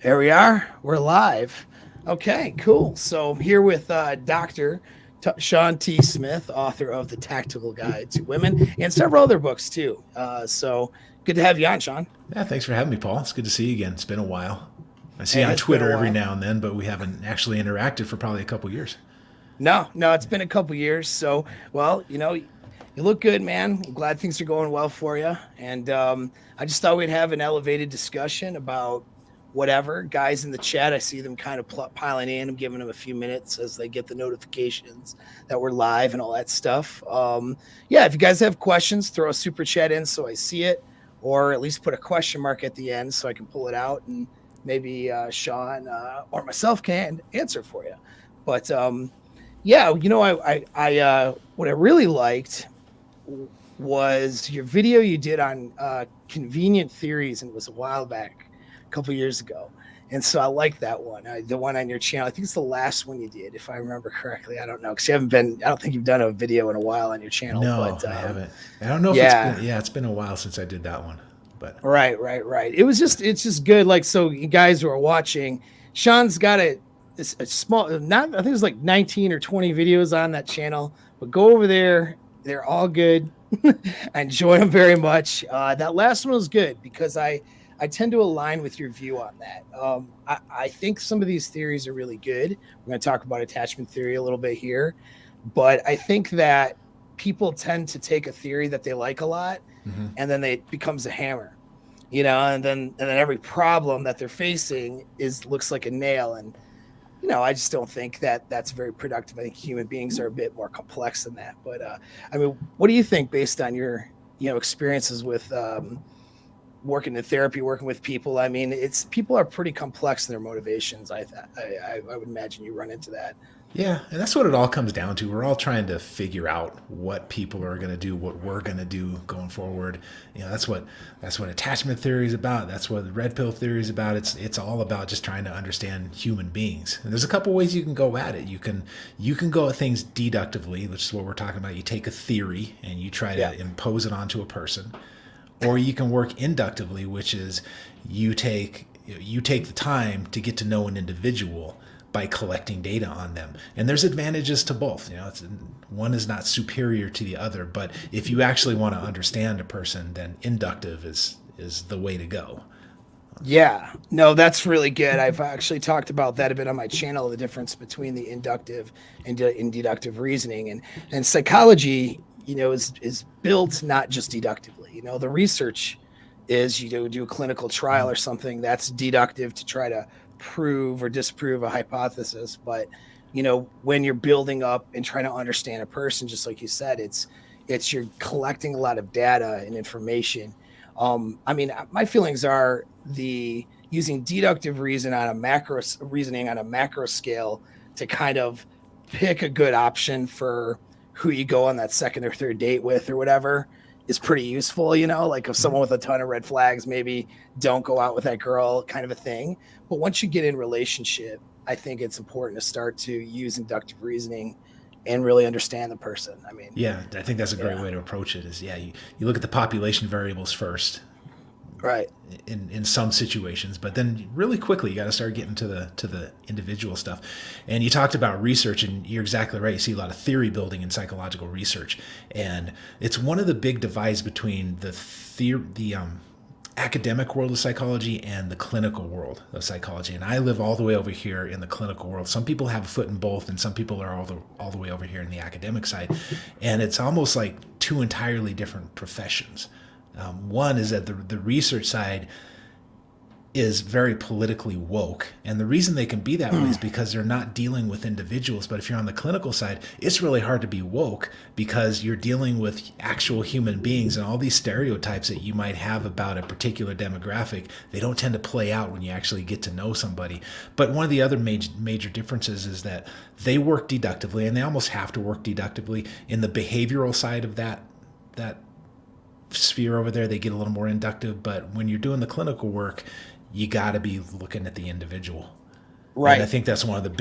Here we are. We're live. Okay, cool. So I'm here with Dr. Shawn T. Smith, author of The Tactical Guide to Women and several other books too. So good to have you on, Shawn. Yeah, thanks for having me, Paul. It's good to see you again. It's been a while. I see It you on has been a Twitter every while. now and then, but we haven't actually interacted for probably a couple years. No, it's been a couple years. So, well, you look good, man. I'm glad things are going well for you. And I just thought we'd have an elevated discussion about whatever. Guys in the chat, I see them kind of piling in. I'm giving them a few minutes as they get the notifications that we're live and all that stuff. Yeah, if you guys have questions, throw a super chat in so I see it, or at least put a question mark at the end so I can pull it out and maybe Shawn or myself can answer for you. But yeah, what I really liked was your video you did on convenient theories, and it was a while back, a couple years ago. And so I like that one, the one on your channel. I think it's the last one you did, if I remember correctly. I don't know, because you haven't been. I don't think you've done a video in a while on your channel. No, But I haven't. I don't know if it's yeah, been. Yeah, it's been a while since I did that one. But right. It's just good. Like, so you guys who are watching, Shawn's got a small, not, I think it's like 19 or 20 videos on that channel, but go over there. They're all good. I enjoy them very much. That last one was good because I tend to align with your view on that. I think some of these theories are really good. We're going to talk about attachment theory a little bit here, but I think that people tend to take a theory that they like a lot, mm-hmm. and then it becomes a hammer, and then every problem that they're facing looks like a nail. And I just don't think that that's very productive. I think human beings are a bit more complex than that. But I mean, what do you think based on your experiences with working in therapy, working with people? I mean, it's people are pretty complex in their motivations. I would imagine you run into that. Yeah, and that's what it all comes down to. We're all trying to figure out what people are going to do, what we're going to do going forward. That's what attachment theory is about. That's what the red pill theory is about. It's all about just trying to understand human beings. And there's a couple ways you can go at it. You can go at things deductively, which is what we're talking about. You take a theory and you try Yeah. to impose it onto a person, or you can work inductively, which is you take the time to get to know an individual by collecting data on them. And there's advantages to both. One is not superior to the other, but if you actually want to understand a person, then inductive is the way to go. Yeah, no, that's really good. I've actually talked about that a bit on my channel, the difference between the inductive and deductive reasoning. And psychology, is built not just deductively. The research is you do a clinical trial or something that's deductive to try to prove or disprove a hypothesis. But when you're building up and trying to understand a person, just like you said, it's you're collecting a lot of data and information. I mean, my feelings are the using deductive reasoning on a macro scale to kind of pick a good option for who you go on that second or third date with or whatever is pretty useful. Like if someone with a ton of red flags, maybe don't go out with that girl, kind of a thing. But once you get in relationship, I think it's important to start to use inductive reasoning and really understand the person. I mean, Yeah, I think that's a great yeah, way to approach it. You look at the population variables first right. in some situations, but then really quickly you got to start getting to the individual stuff. And you talked about research, and you're exactly right. You see a lot of theory building in psychological research, and it's one of the big divides between the academic world of psychology and the clinical world of psychology. And I live all the way over here in the clinical world. Some people have a foot in both, and some people are all the way over here in the academic side. And it's almost like two entirely different professions. One is that the research side is very politically woke. And the reason they can be that way is because they're not dealing with individuals. But if you're on the clinical side, it's really hard to be woke because you're dealing with actual human beings, and all these stereotypes that you might have about a particular demographic, they don't tend to play out when you actually get to know somebody. But one of the other major differences is that they work deductively, and they almost have to work deductively. In the behavioral side of that sphere over there, they get a little more inductive. But when you're doing the clinical work, you got to be looking at the individual. And I Right. think that's one of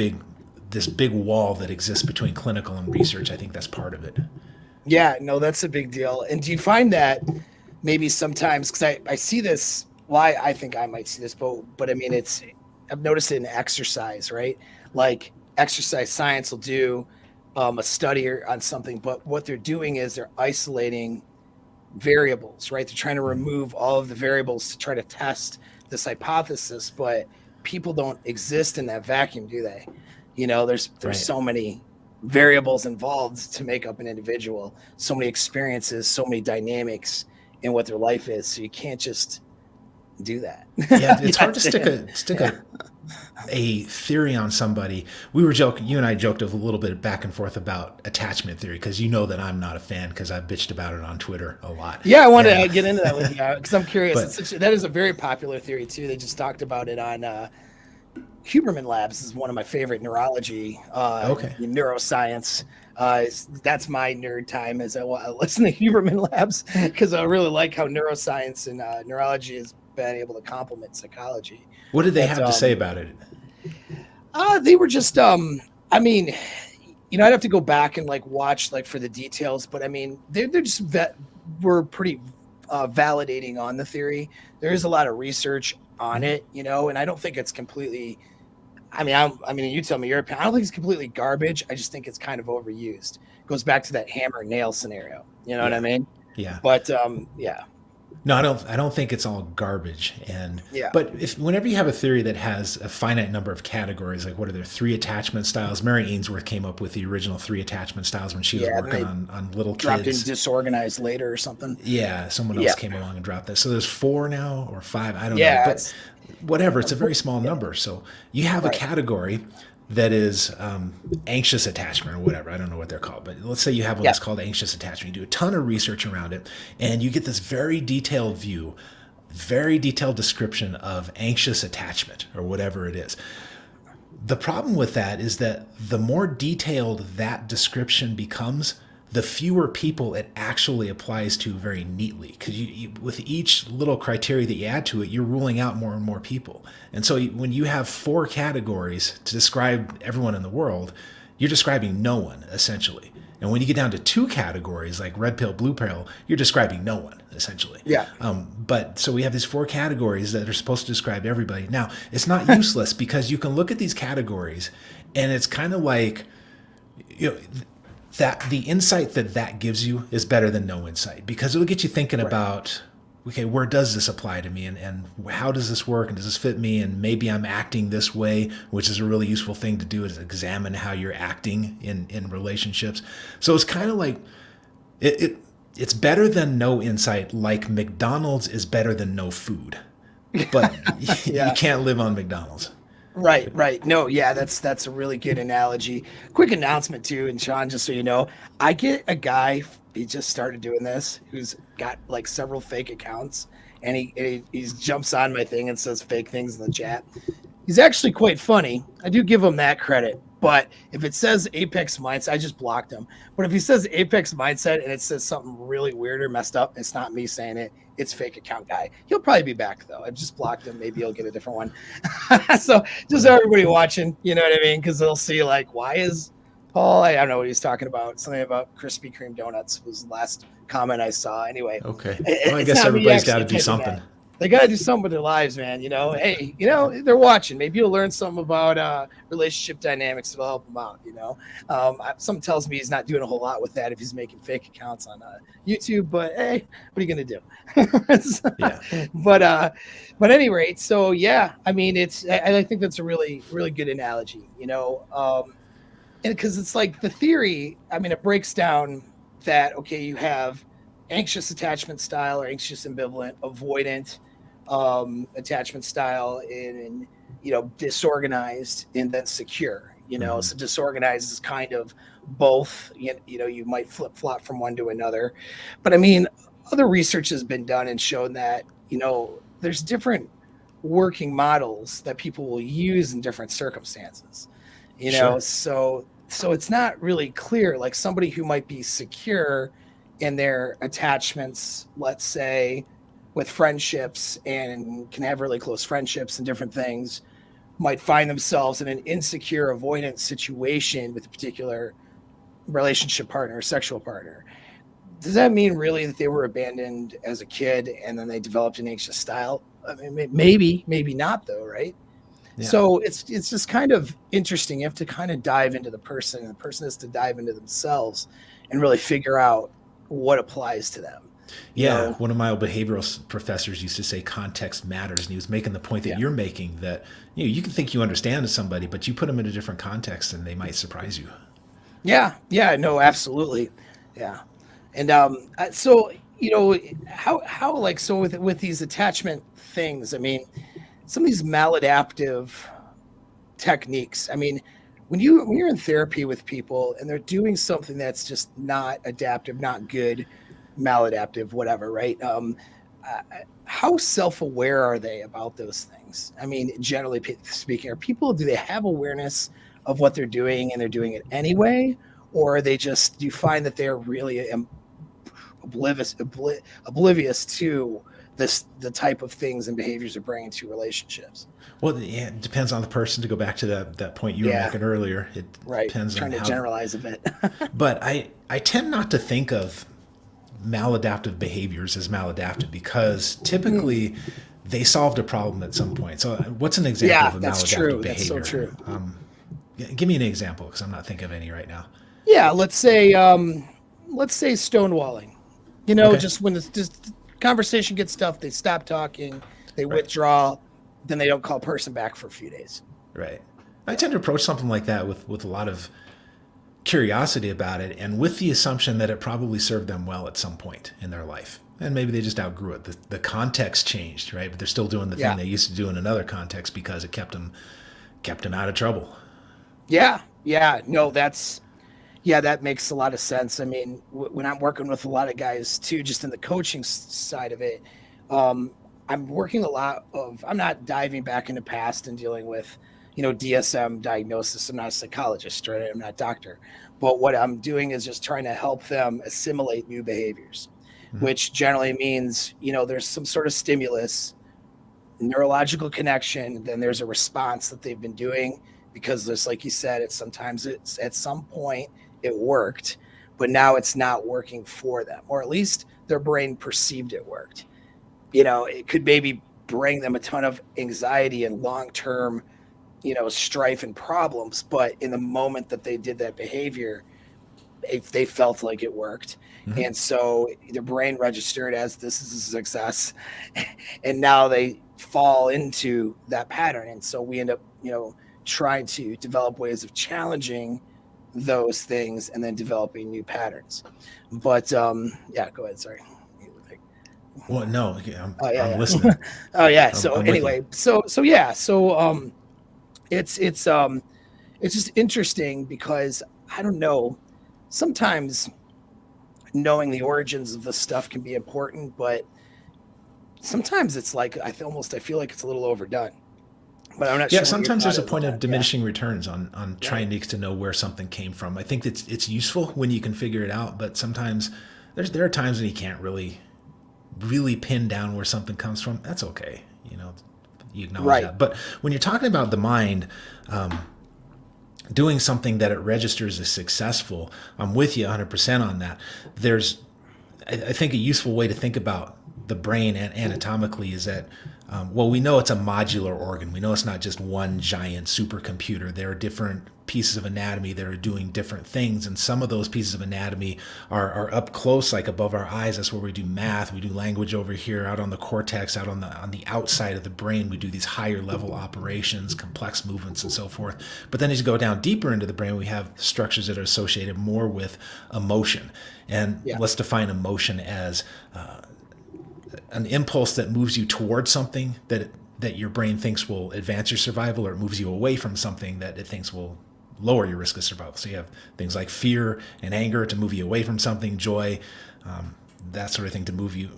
this big wall that exists between clinical and research. I think that's part of it. Yeah, no, that's a big deal. And do you find that maybe sometimes, because I see this, well, I think I might see this, but I mean, I've noticed it in exercise, right? Like exercise science will do a study on something, but what they're doing is they're isolating variables, right? They're trying to remove all of the variables to try to test this hypothesis, but people don't exist in that vacuum, do they? There's Right. so many variables involved to make up an individual, so many experiences, so many dynamics in what their life is. So you can't just do that. Yeah, it's hard to stick a theory on somebody. We were joking, you and I joked a little bit back and forth about attachment theory, because you know that I'm not a fan, because I've bitched about it on Twitter a lot. Yeah, I want to get into that with you because I'm curious. But, That is a very popular theory too. They just talked about it on Huberman Labs. Is one of my favorite neurology, neuroscience. That's my nerd time, as I listen to Huberman Labs, because I really like how neuroscience and neurology has been able to complement psychology. what did they have to say about it? They were just, I mean, I'd have to go back and watch for the details, but I mean, they're just were pretty validating on the theory. There is a lot of research on it, and I don't think it's completely. I mean, you tell me your opinion. I don't think it's completely garbage. I just think it's kind of overused. It goes back to that hammer and nail scenario. You know what I mean? Yeah. But yeah. No, I don't think it's all garbage. Yeah. But whenever you have a theory that has a finite number of categories, like what are there, 3 attachment styles? Mary Ainsworth came up with the original 3 attachment styles when she was working on little dropped kids. In disorganized later or something. Yeah, someone else came along and dropped that. So there's 4 now or 5. I don't know. But whatever, it's a very small number. So you have a category that is anxious attachment or whatever. I don't know what they're called, but let's say you have what's called anxious attachment. You do a ton of research around it, and you get this very detailed view, very detailed description of anxious attachment or whatever it is. The problem with that is that the more detailed that description becomes, the fewer people it actually applies to very neatly, because you with each little criteria that you add to it, you're ruling out more and more people. And so when you have 4 categories to describe everyone in the world, you're describing no one, essentially. And when you get down to 2 categories, like red pill, blue pill, you're describing no one, essentially. Yeah. But so we have these 4 categories that are supposed to describe everybody. Now, it's not useless because you can look at these categories and it's kind of like, that the insight that gives you is better than no insight, because it'll get you thinking about, okay, where does this apply to me, and how does this work, and does this fit me, and maybe I'm acting this way, which is a really useful thing to do, is examine how you're acting in relationships. So it's kind of like it's better than no insight, like McDonald's is better than no food, but you can't live on McDonald's. Right. No, yeah, that's a really good analogy. Quick announcement too, and Shawn, just so you know, I get a guy, he just started doing this, who's got several fake accounts, and he jumps on my thing and says fake things in the chat. He's actually quite funny. I do give him that credit. But if it says Apex Mindset, I just blocked him. But if he says Apex Mindset and it says something really weird or messed up, it's not me saying it. It's fake account guy. He'll probably be back, though. I've just blocked him. Maybe he'll get a different one. So just everybody watching, you know what I mean? Because they'll see, why is Paul? I don't know what he's talking about. Something about Krispy Kreme donuts was the last comment I saw. Anyway. Okay. Well, I guess everybody's got to do something. They got to do something with their lives, man. Hey, they're watching. Maybe you'll learn something about relationship dynamics that'll help them out. Something tells me he's not doing a whole lot with that if he's making fake accounts on YouTube. But hey, what are you gonna do? But at any rate, so yeah, I mean, I think that's a really, really good analogy. And because it's like the theory. I mean, it breaks down that you have anxious attachment style or anxious ambivalent, avoidant attachment style, and disorganized, and then secure. So disorganized is kind of both. You might flip flop from one to another, but I mean, other research has been done and shown that there's different working models that people will use in different circumstances. So it's not really clear. Like somebody who might be secure in their attachments, let's say with friendships, and can have really close friendships and different things, might find themselves in an insecure avoidant situation with a particular relationship partner or sexual partner. Does that mean really that they were abandoned as a kid and then they developed an anxious style? I mean, maybe not though, right? Yeah. So it's just kind of interesting. You have to kind of dive into the person, and the person has to dive into themselves and really figure out what applies to them. You Yeah, know, one of my old behavioral professors used to say context matters, and he was making the point that yeah, you're making, that you can think you understand somebody, but you put them in a different context, and they might surprise you. yeah, yeah. No, absolutely, yeah. And so how like so with these attachment things. I mean, some of these maladaptive techniques. I mean, when you're in therapy with people and they're doing something that's just not adaptive, not good, maladaptive, whatever, right? How self-aware are they about those things? I mean, generally speaking, are people, do they have awareness of what they're doing and they're doing it anyway, or are they just, do you find that they're really oblivious to the type of things and behaviors they're bringing to relationships? Well, yeah, it depends on the person. To go back to that point you were Yeah, making earlier, it right. depends on Trying to how. generalize a bit. But I tend not to think of maladaptive behaviors as maladaptive because typically they solved a problem at some point. So, what's an example Yeah, of a that's maladaptive true. That's so behavior? true. Give me an example because I'm not thinking of any right now. Yeah, let's say stonewalling. You know, Okay. just when it's just conversation gets tough, they stop talking, they Right. withdraw, then they don't call a person back for a few days. Right. I tend to approach something like that with a lot of curiosity about it and with the assumption that it probably served them well at some point in their life. And maybe they just outgrew it. The context changed, right? But they're still doing the thing Yeah. they used to do in another context because it kept them out of trouble. Yeah. Yeah. No, yeah, that makes a lot of sense. I mean, when I'm working with a lot of guys too, just in the coaching side of it, um, I'm working a lot of, I'm not diving back into past and dealing with, DSM diagnosis. I'm not a psychologist, right? I'm not a doctor. But what I'm doing is just trying to help them assimilate new behaviors, Mm-hmm. which generally means, there's some sort of stimulus, neurological connection, then there's a response that they've been doing because there's, like you said, it's at some point it worked, but now it's not working for them, or at least their brain perceived it worked. It could maybe bring them a ton of anxiety and long-term, strife and problems, but in the moment that they did that behavior, they felt like it worked. Mm-hmm. And so the brain registered as this is a success. And now they fall into that pattern. And so we end up, trying to develop ways of challenging those things and then developing new patterns. But yeah, go ahead. Sorry. Well, no, Oh I'm yeah, listening. yeah. Oh yeah. So I'm with you. anyway, so yeah, so it's it's just interesting because I don't know. Sometimes knowing the origins of the stuff can be important, but sometimes it's like I feel like it's a little overdone. But I'm not Yeah, sure what your sometimes thought there's a is on point of that. Yeah, diminishing returns on trying right. to know where something came from. I think it's useful when you can figure it out, but sometimes there are times when you can't really pin down where something comes from. That's okay, you acknowledge Right. that. But when you're talking about the mind doing something that it registers as successful, I'm with you 100% on that. I think a useful way to think about the brain anatomically is that, well, we know it's a modular organ. We know it's not just one giant supercomputer. There are different pieces of anatomy that are doing different things, and some of those pieces of anatomy are up close, like above our eyes. That's where we do math. We do language over here, out on the cortex, out on the outside of the brain. We do these higher level operations, complex movements, and so forth. But then as you go down deeper into the brain, we have structures that are associated more with emotion. And Yeah. let's define emotion as an impulse that moves you towards something that your brain thinks will advance your survival, or it moves you away from something that it thinks will lower your risk of survival. So you have things like fear and anger to move you away from something, joy, that sort of thing to move you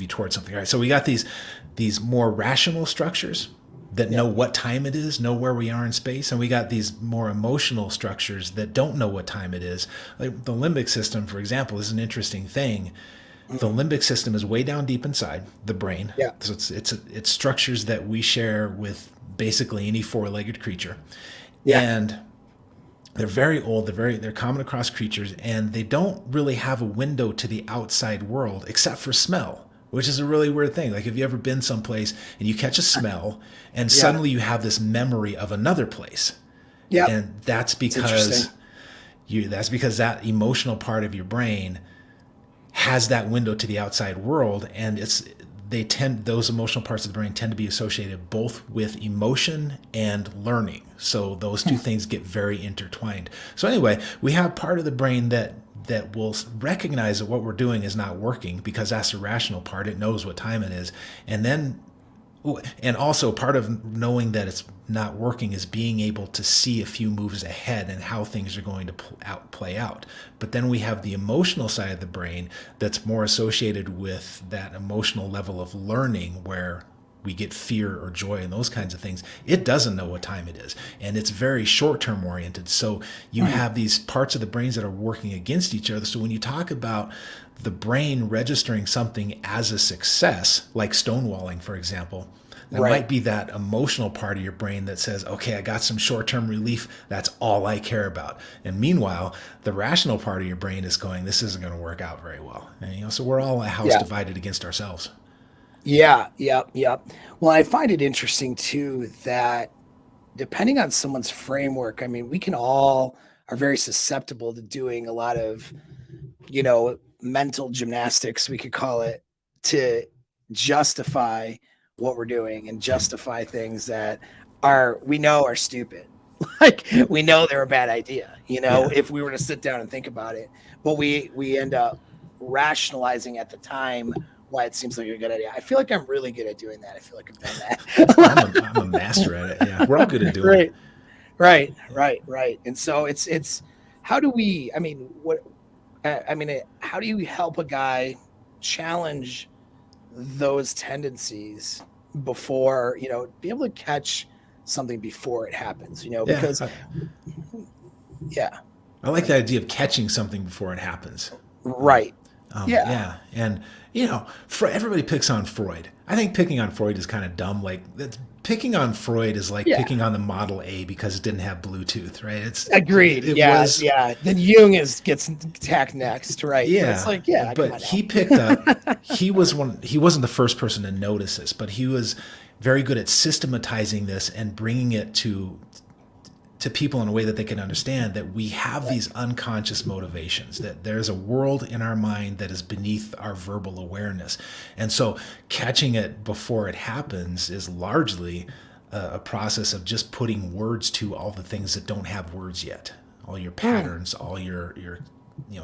towards something. All right. So we got these more rational structures that Yeah. know what time it is, know where we are in space, and we got these more emotional structures that don't know what time it is. Like the limbic system, for example, is an interesting thing. The Mhm. limbic system is way down deep inside the brain. Yeah. So it's structures that we share with basically any four-legged creature. Yeah. And they're very old, they're common across creatures, and they don't really have a window to the outside world except for smell. which is a really weird thing. Like, have you ever been someplace and you catch a smell and Yeah. suddenly you have this memory of another place? Yep. And that's It's interesting. because that emotional part of your brain has that window to the outside world, and those emotional parts of the brain tend to be associated both with emotion and learning. So those two things get very intertwined. So anyway, we have part of the brain that will recognize that what we're doing is not working, because that's the rational part. It knows what time it is. And also part of knowing that it's not working is being able to see a few moves ahead and how things are going to play out. But then we have the emotional side of the brain that's more associated with that emotional level of learning, where we get fear or joy and those kinds of things. It doesn't know what time it is, and it's very short-term oriented. So you have these parts of the brains that are working against each other. So when you talk about the brain registering something as a success, like stonewalling, for example, there Right. might be that emotional part of your brain that says, okay, I got some short-term relief. That's all I care about. And meanwhile, the rational part of your brain is going, this isn't going to work out very well. And, so we're all a house Yeah. divided against ourselves. Yeah. Yep. Yep. Well, I find it interesting too that depending on someone's framework, I mean, we can all are very susceptible to doing a lot of, mental gymnastics, we could call it, to justify what we're doing and justify things that we know are stupid. Like, we know they're a bad idea, Yeah. if we were to sit down and think about it. But we end up rationalizing at the time why it seems like a good idea. I feel like I'm really good at doing that. I feel like I've done I'm a master at it. Yeah. We're all good at that. doing it. Right. Right. And so it's how do we? I mean, how do you help a guy challenge those tendencies before, be able to catch something before it happens? Yeah. Because yeah, I like the idea of catching something before it happens. right, yeah, Yeah, and everybody picks on Freud. I think picking on Freud is kind of dumb. Like, picking on Freud is like yeah. picking on the Model A because it didn't have Bluetooth, right? Agreed. It Yeah, was yeah. Then Jung gets attacked next, right? But it's yeah, like, yeah, come but on he now. picked up. He was one. He wasn't the first person to notice this, but he was very good at systematizing this and bringing it to people in a way that they can understand that we have these unconscious motivations, that there's a world in our mind that is beneath our verbal awareness. And so catching it before it happens is largely a process of just putting words to all the things that don't have words yet, all your Hmm, patterns, all your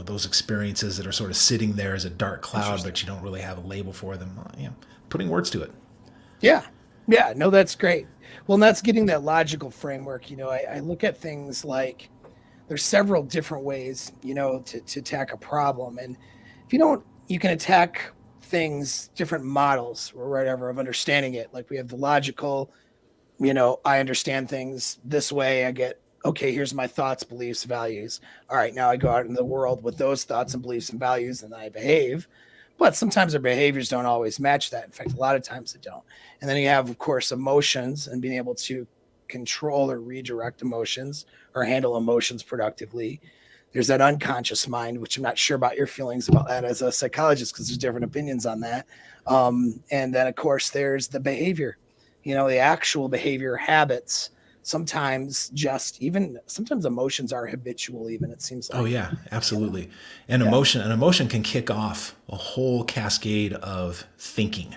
those experiences that are sort of sitting there as a dark cloud, interesting. but you don't really have a label for them. Putting words to it. Yeah. Yeah. No, that's great. Well, and that's getting that logical framework. I look at things like there's several different ways, to attack a problem. And if you can attack things, different models or whatever of understanding it. Like we have the logical, I understand things this way. I get, okay, here's my thoughts, beliefs, values. All right, now I go out in the world with those thoughts and beliefs and values and I behave. But sometimes our behaviors don't always match that. In fact, a lot of times they don't. And then you have, of course, emotions and being able to control or redirect emotions or handle emotions productively. There's that unconscious mind, which I'm not sure about your feelings about that as a psychologist, because there's different opinions on that. And then, of course, there's the behavior, the actual behavior habits. Sometimes emotions are habitual, even it seems Oh like. yeah, Yeah. absolutely. Yeah. An emotion can kick off a whole cascade of thinking.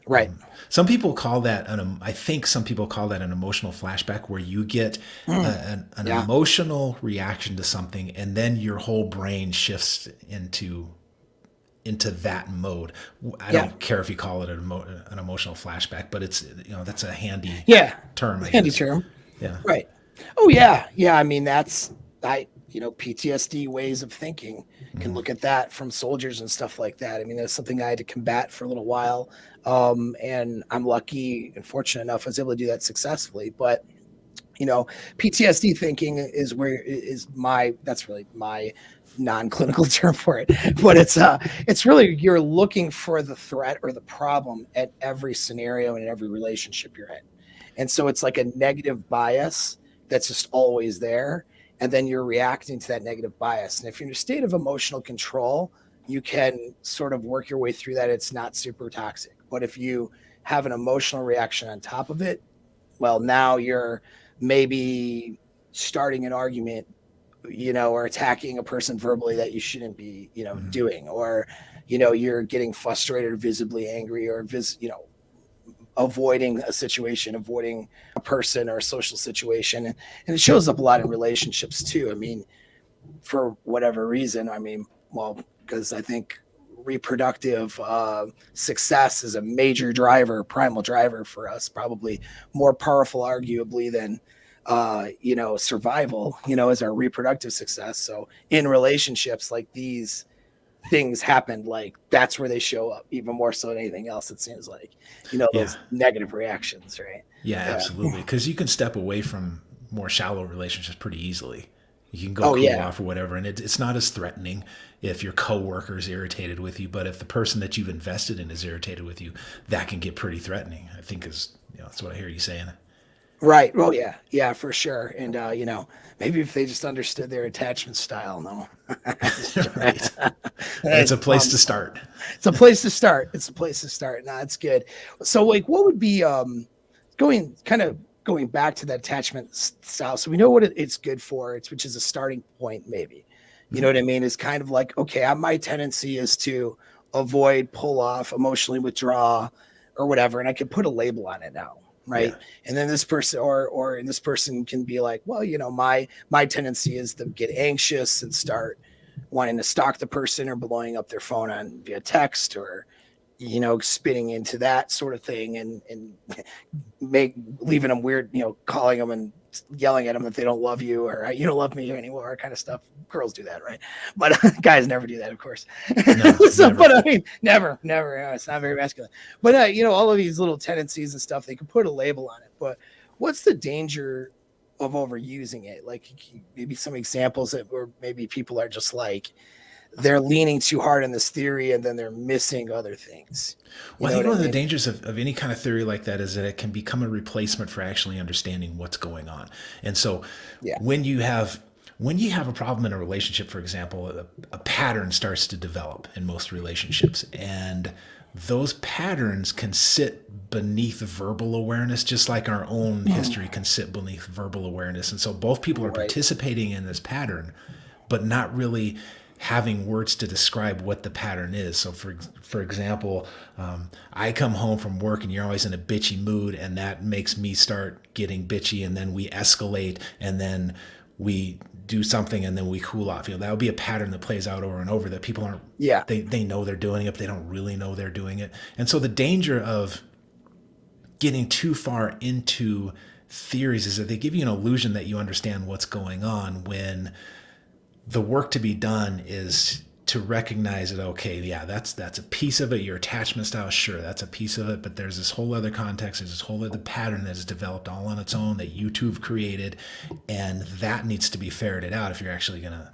Right. Some people call that I think some people call that an emotional flashback, where you get Mm, an yeah. emotional reaction to something, and then your whole brain shifts into that mode. I Yeah. don't care if you call it an emotional flashback, but it's that's a handy Yeah. term, I Handy guess. term. Yeah. Right. Oh yeah. Yeah. I mean, PTSD ways of thinking can look at that from soldiers and stuff like that. I mean, that's something I had to combat for a little while. And I'm lucky and fortunate enough I was able to do that successfully. But you know, PTSD thinking that's really my non-clinical term for it. But it's really, you're looking for the threat or the problem at every scenario and in every relationship you're in. And so it's like a negative bias that's just always there. And then you're reacting to that negative bias. And if you're in a state of emotional control, you can sort of work your way through that. It's not super toxic. But if you have an emotional reaction on top of it, well, now you're maybe starting an argument, or attacking a person verbally that you shouldn't be, doing, or, you're getting frustrated or visibly angry, or, avoiding a situation, avoiding a person or a social situation. And it shows up a lot in relationships too. I mean, for whatever reason, well, because I think reproductive success is a major driver, primal driver for us, probably more powerful, arguably, than survival, is our reproductive success. So in relationships like these things happen, like that's where they show up even more so than anything else. It seems like, those negative reactions, right? Yeah, absolutely. Because you can step away from more shallow relationships pretty easily. You can go Oh cool yeah. off or whatever, and it's not as threatening if your coworker is irritated with you. But if the person that you've invested in is irritated with you, that can get pretty threatening. I think that's what I hear you saying. Right. Well, yeah, for sure. And maybe if they just understood their attachment style, no. Right. It's a place to start. It's a place to start. It's a place to start. No, it's good. So, like, what would be going back to that attachment style? So we know what it's good for. Which is a starting point, maybe. You know what I mean? It's kind of like, okay, my tendency is to avoid, pull off, emotionally withdraw, or whatever, and I could put a label on it now. Right. Yeah. And then this person and this person can be like, well, my tendency is to get anxious and start wanting to stalk the person or blowing up their phone on via text, or, spitting into that sort of thing, and leaving them weird, calling them and yelling at them that they don't love you, or you don't love me anymore, kind of stuff. Girls do that, right? But guys never do that, of course. No, So, never. but I mean, never. It's not very masculine. But all of these little tendencies and stuff, they can put a label on it. But what's the danger of overusing it? Like, maybe some examples where maybe people are just like, they're leaning too hard on this theory and then they're missing other things. Well, I think one of the dangers of any kind of theory like that is that it can become a replacement for actually understanding what's going on. And so when you have a problem in a relationship, for example, a pattern starts to develop in most relationships, and those patterns can sit beneath verbal awareness, just like our own history can sit beneath verbal awareness. And so both people are participating in this pattern, but not really having words to describe what the pattern is. So for example, I come home from work and you're always in a bitchy mood, and that makes me start getting bitchy, and then we escalate, and then we do something, and then we cool off. That would be a pattern that plays out over and over, that people aren't, they know they're doing it, but they don't really know they're doing it. And so the danger of getting too far into theories is that they give you an illusion that you understand what's going on, when the work to be done is to recognize that, okay, that's a piece of it. Your attachment style, sure, that's a piece of it, but there's this whole other context, there's this whole other pattern that has developed all on its own that you two have created, and that needs to be ferreted out if you're actually gonna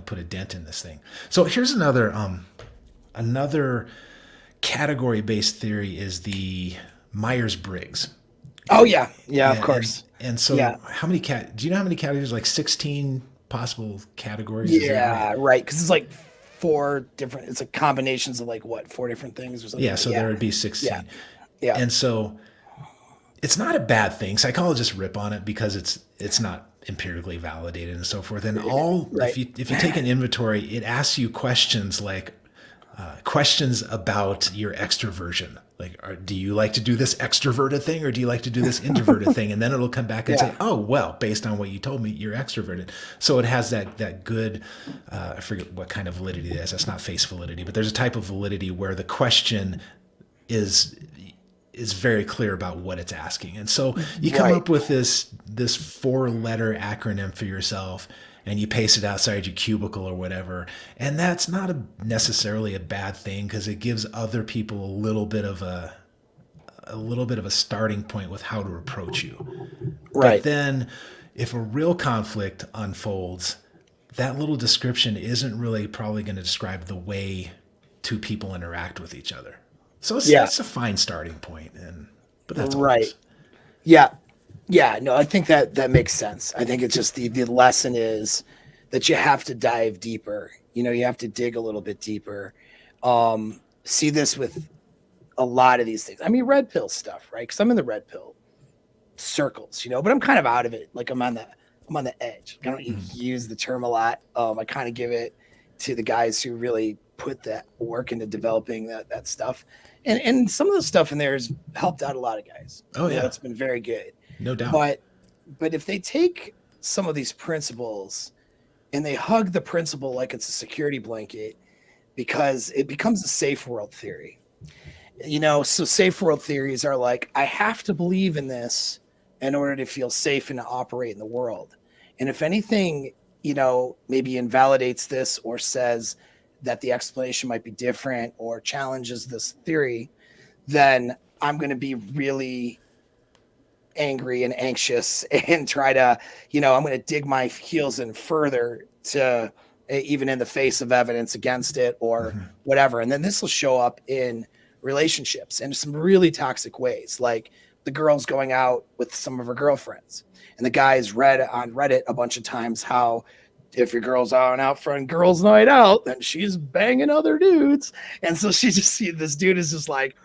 put a dent in this thing. So here's another category-based theory is the Myers-Briggs. Oh yeah, of course. And so how many do you know how many categories? Like 16 possible categories? Yeah, right. Because it's like 4 different. It's like combinations of like 4 different things or something. Yeah, so there would be 16. Yeah. And so it's not a bad thing. Psychologists rip on it because it's not empirically validated and so forth. And if you take an inventory, it asks you questions like questions about your extroversion. Like, do you like to do this extroverted thing, or do you like to do this introverted thing? And then it'll come back and say, oh, well, based on what you told me, you're extroverted. So it has that good, I forget what kind of validity it is. That's not face validity, but there's a type of validity where the question is very clear about what it's asking. And so you come up with this 4-letter acronym for yourself, and you paste it outside your cubicle or whatever. And that's not necessarily a bad thing, because it gives other people a little bit of a starting point with how to approach you. Right. But then if a real conflict unfolds, that little description isn't really probably going to describe the way 2 people interact with each other. So it's a fine starting point, but that's all. Right. Yeah, no, I think that makes sense. I think it's just the lesson is that you have to dive deeper You have to dig a little bit deeper. See this with a lot of these things. I mean, red pill stuff, right? Because I'm in the red pill circles, but I'm kind of out of it. Like I'm on the edge. I don't use the term a lot. I kind of give it to the guys who really put that work into developing that stuff. And some of the stuff in there has helped out a lot of guys. Oh yeah, it's been very good. No doubt. But if they take some of these principles and they hug the principle like it's a security blanket, because it becomes a safe world theory. So safe world theories are like, I have to believe in this in order to feel safe and to operate in the world. And if anything, maybe invalidates this or says that the explanation might be different or challenges this theory, then I'm going to be really angry and anxious and try to, I'm going to dig my heels in further to even in the face of evidence against it or whatever. And then this will show up in relationships in some really toxic ways. Like the girl's going out with some of her girlfriends and the guy's read on Reddit a bunch of times how if your girl's out for a girls' night out, then she's banging other dudes. And so this dude is just like,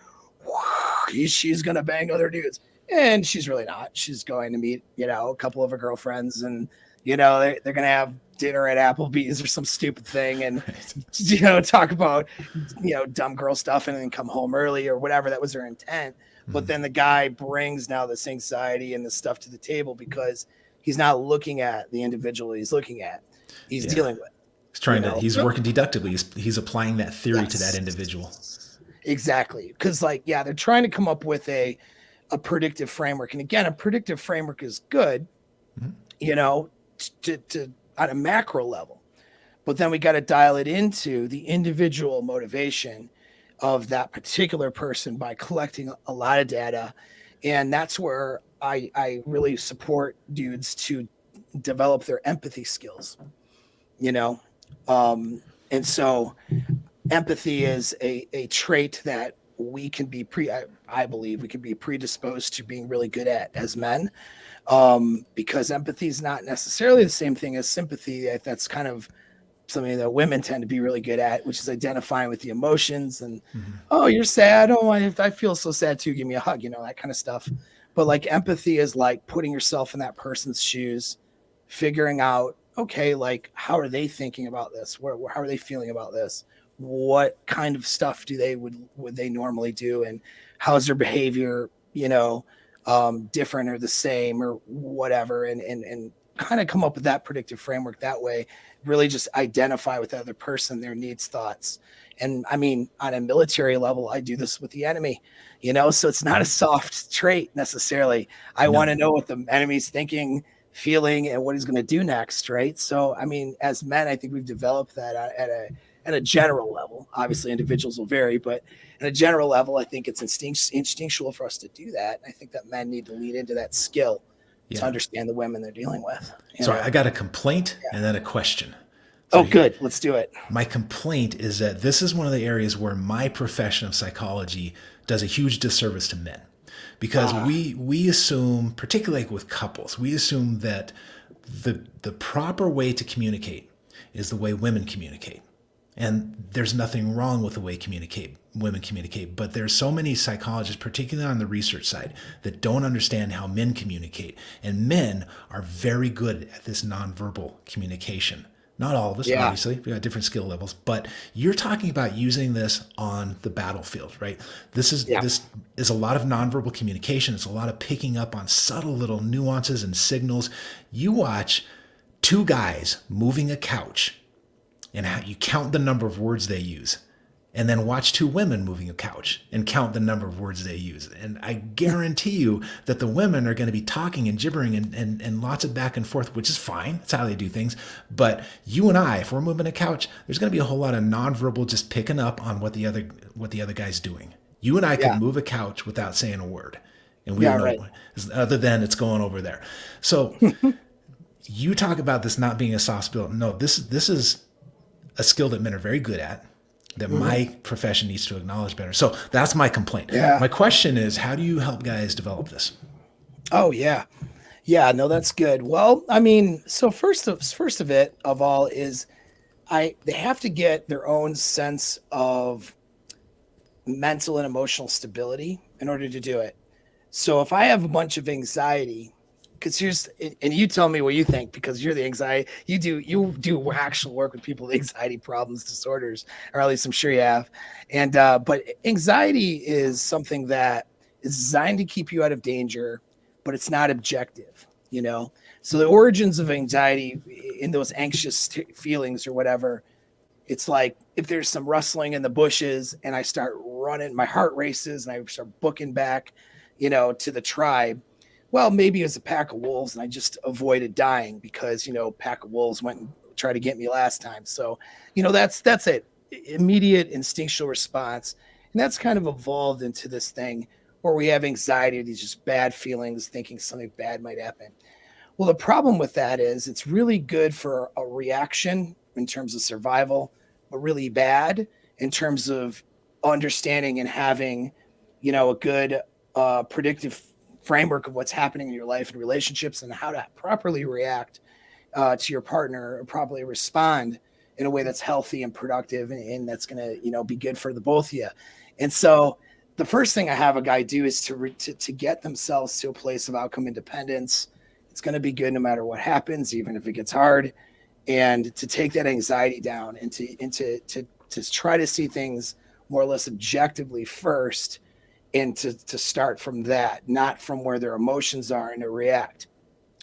she's going to bang other dudes. And she's really not. She's going to meet, a couple of her girlfriends and, they're going to have dinner at Applebee's or some stupid thing and, talk about, dumb girl stuff and then come home early or whatever. That was their intent. But then the guy brings now this anxiety and this stuff to the table because he's not looking at the individual he's looking at. He's dealing with. He's trying to, he's working deductively. He's applying that theory to that individual. Exactly. Because they're trying to come up with a predictive framework. And again, a predictive framework is good, to on a macro level, but then we got to dial it into the individual motivation of that particular person by collecting a lot of data. And that's where I really support dudes to develop their empathy skills, and so empathy is a trait that we can be I believe we can be predisposed to being really good at as men, because empathy is not necessarily the same thing as sympathy. That's kind of something that women tend to be really good at, which is identifying with the emotions and, oh, you're sad. Oh, I feel so sad too. Give me a hug, that kind of stuff. But like empathy is like putting yourself in that person's shoes, figuring out, okay, like how are they thinking about this? How are they feeling about this? What kind of stuff would they normally do? And how's their behavior, different or the same or whatever. And kind of come up with that predictive framework that way, really just identify with the other person, their needs, thoughts. And I mean, on a military level, I do this with the enemy, so it's not a soft trait necessarily. I want to know what the enemy's thinking, feeling, and what he's going to do next. Right. So, I mean, as men, I think we've developed that at a general level. Obviously individuals will vary, but at a general level, I think it's instinctual for us to do that. I think that men need to lean into that skill to understand the women they're dealing with. So I got a complaint and then a question. So good. Let's do it. My complaint is that this is one of the areas where my profession of psychology does a huge disservice to men, because we assume, particularly with couples, we assume that the proper way to communicate is the way women communicate. And there's nothing wrong with the way women communicate, but there's so many psychologists, particularly on the research side, that don't understand how men communicate. And men are very good at this nonverbal communication. Not all of us, obviously, we got different skill levels, but you're talking about using this on the battlefield, right? This is a lot of nonverbal communication. It's a lot of picking up on subtle little nuances and signals. You watch two guys moving a couch and you count the number of words they use, and then watch two women moving a couch and count the number of words they use. And I guarantee you that the women are going to be talking and gibbering and lots of back and forth, which is fine. That's how they do things. But you and I, if we're moving a couch, there's going to be a whole lot of nonverbal just picking up on what the other guy's doing. You and I can move a couch without saying a word. And we don't know, other than it's going over there. So you talk about this not being a soft skill. No, this is a skill that men are very good at, that my profession needs to acknowledge better. So that's my complaint. My question is, how do you help guys develop this? Oh yeah. No, that's good. Well, I mean, so first of all is they have to get their own sense of mental and emotional stability in order to do it. So if I have a bunch of anxiety, because and you tell me what you think, because you're the anxiety, you do actual work with people with anxiety problems, disorders, or at least I'm sure you have. And but anxiety is something that is designed to keep you out of danger, but it's not objective, you know. So the origins of anxiety in those anxious feelings or whatever, it's like if there's some rustling in the bushes and I start running, my heart races and I start booking back, to the tribe. Well, maybe it was a pack of wolves and I just avoided dying because, pack of wolves went and tried to get me last time. So, that's it. Immediate instinctual response. And that's kind of evolved into this thing where we have anxiety, these just bad feelings, thinking something bad might happen. Well, the problem with that is it's really good for a reaction in terms of survival, but really bad in terms of understanding and having, a good predictive framework of what's happening in your life and relationships and how to properly react to your partner or properly respond in a way that's healthy and productive and that's going to, be good for the both of you. And so the first thing I have a guy do is to get themselves to a place of outcome independence. It's going to be good no matter what happens, even if it gets hard, and to take that anxiety down and to try to see things more or less objectively first, and to start from that, not from where their emotions are and to react.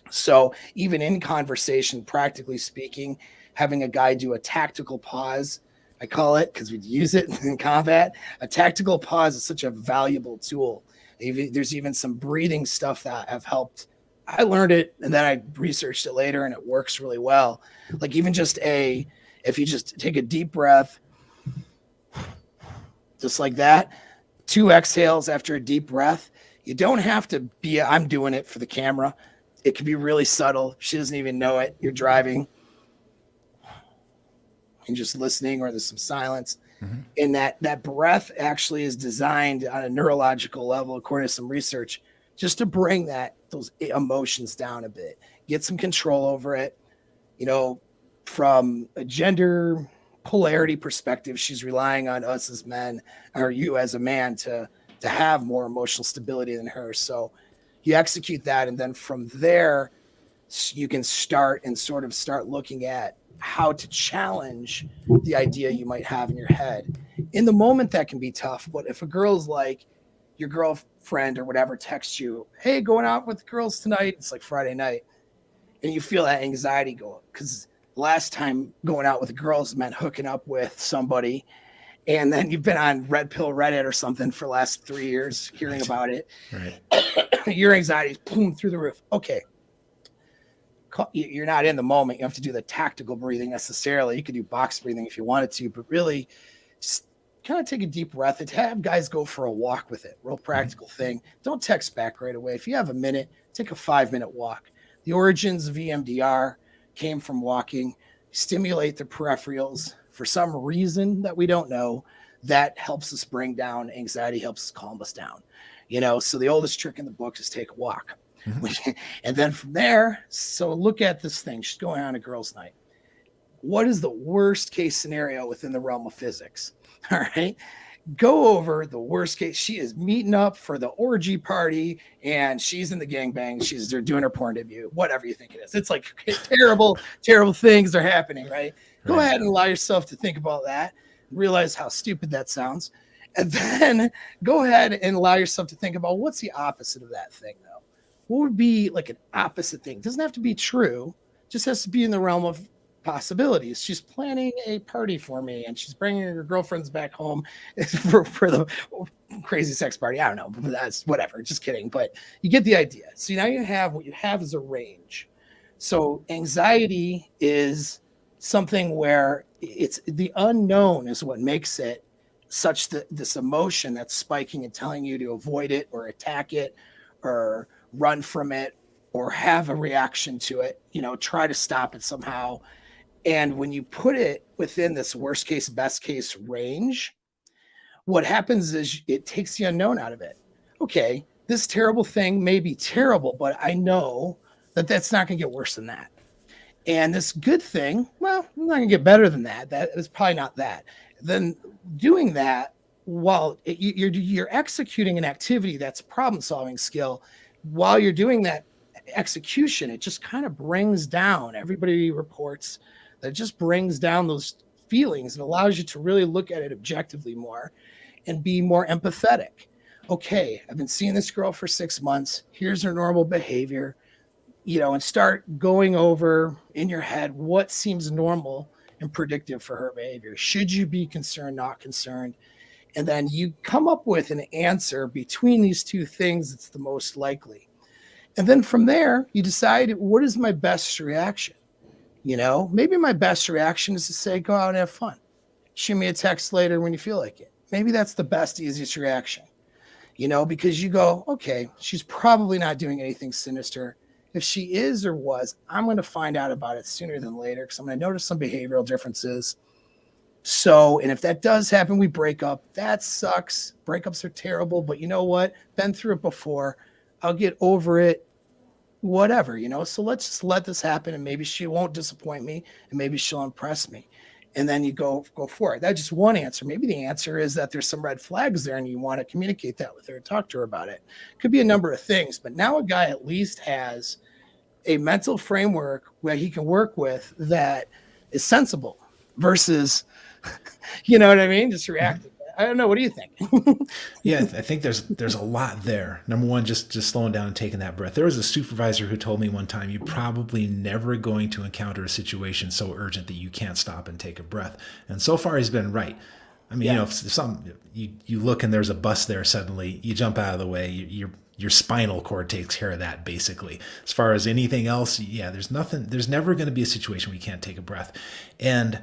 So even in conversation, practically speaking, having a guy do a tactical pause, I call it, because we use it in combat. A tactical pause is such a valuable tool. There's even some breathing stuff that have helped. I learned it and then I researched it later and it works really well. Like even if you just take a deep breath, just like that, 2 exhales after a deep breath. You don't have to be, I'm doing it for the camera. It can be really subtle. She doesn't even know it. You're driving and just listening, or there's some silence. Mm-hmm. And that breath actually is designed on a neurological level, according to some research, just to bring those emotions down a bit, get some control over it. From a gender polarity perspective, she's relying on us as men, or you as a man, to have more emotional stability than her. So you execute that, and then from there you can start looking at how to challenge the idea you might have in your head. In the moment that can be tough, but if a girl's like, your girlfriend or whatever texts you, hey, going out with the girls tonight, it's like Friday night, and you feel that anxiety go, because last time going out with the girls meant hooking up with somebody, and then you've been on Red Pill Reddit or something for the last 3 years hearing about it. Right. Your anxiety is boom through the roof. Okay. You're not in the moment. You have to do the tactical breathing necessarily. You could do box breathing if you wanted to, but really just kind of take a deep breath and have guys go for a walk with it. Real practical thing. Don't text back right away. If you have a minute, take a 5-minute walk. The origins of EMDR came from walking. Stimulate the peripherals for some reason that we don't know. That helps us bring down anxiety, helps us calm us down. So the oldest trick in the book is take a walk. Mm-hmm. And then from there, so look at this thing. She's going on a girls' night. What is the worst case scenario within the realm of physics? All right. Go over the worst case. She is meeting up for the orgy party and she's in the gangbang. They're doing her porn debut, whatever you think it is. It's like terrible, terrible things are happening, right? Go ahead and allow yourself to think about that. Realize how stupid that sounds. And then go ahead and allow yourself to think about what's the opposite of that thing, though. What would be like an opposite thing? It doesn't have to be true. Just has to be in the realm of possibilities. She's planning a party for me and she's bringing her girlfriends back home for the crazy sex party. I don't know, but that's whatever. Just kidding. But you get the idea. So now what you have is a range. So anxiety is something where it's the unknown is what makes it such that this emotion that's spiking and telling you to avoid it or attack it or run from it or have a reaction to it, try to stop it somehow. And when you put it within this worst case, best case range, what happens is it takes the unknown out of it. Okay, this terrible thing may be terrible, but I know that that's not going to get worse than that. And this good thing, well, I'm not gonna get better than that. That is probably not that. Then doing that while you're executing an activity that's a problem solving skill, while you're doing that execution, it just kind of brings down. Everybody reports that it just brings down those feelings and allows you to really look at it objectively more and be more empathetic. Okay, I've been seeing this girl for 6 months. Here's her normal behavior, and start going over in your head what seems normal and predictive for her behavior. Should you be concerned, not concerned? And then you come up with an answer between these two things that's the most likely. And then from there, you decide, what is my best reaction? Maybe my best reaction is to say, go out and have fun. Shoot me a text later when you feel like it. Maybe that's the best, easiest reaction, because you go, okay, she's probably not doing anything sinister. If she is or was, I'm going to find out about it sooner than later because I'm going to notice some behavioral differences. So, and if that does happen, we break up. That sucks. Breakups are terrible, but you know what? Been through it before. I'll get over it. Whatever, So let's just let this happen, and maybe she won't disappoint me, and maybe she'll impress me. And then you go for it. That's just one answer. Maybe the answer is that there's some red flags there, and you want to communicate that with her, talk to her about it. Could be a number of things, but now a guy at least has a mental framework where he can work with that is sensible versus, you know what I mean? Just reacting. I don't know. What do you think? Yeah, I think there's a lot there. Number one, just slowing down and taking that breath. There was a supervisor who told me one time, you're probably never going to encounter a situation so urgent that you can't stop and take a breath. And so far, he's been right. I mean, Yeah. if you look and there's a bus there suddenly, you jump out of the way. Your spinal cord takes care of that basically. As far as anything else, yeah, there's nothing. There's never going to be a situation where you can't take a breath. And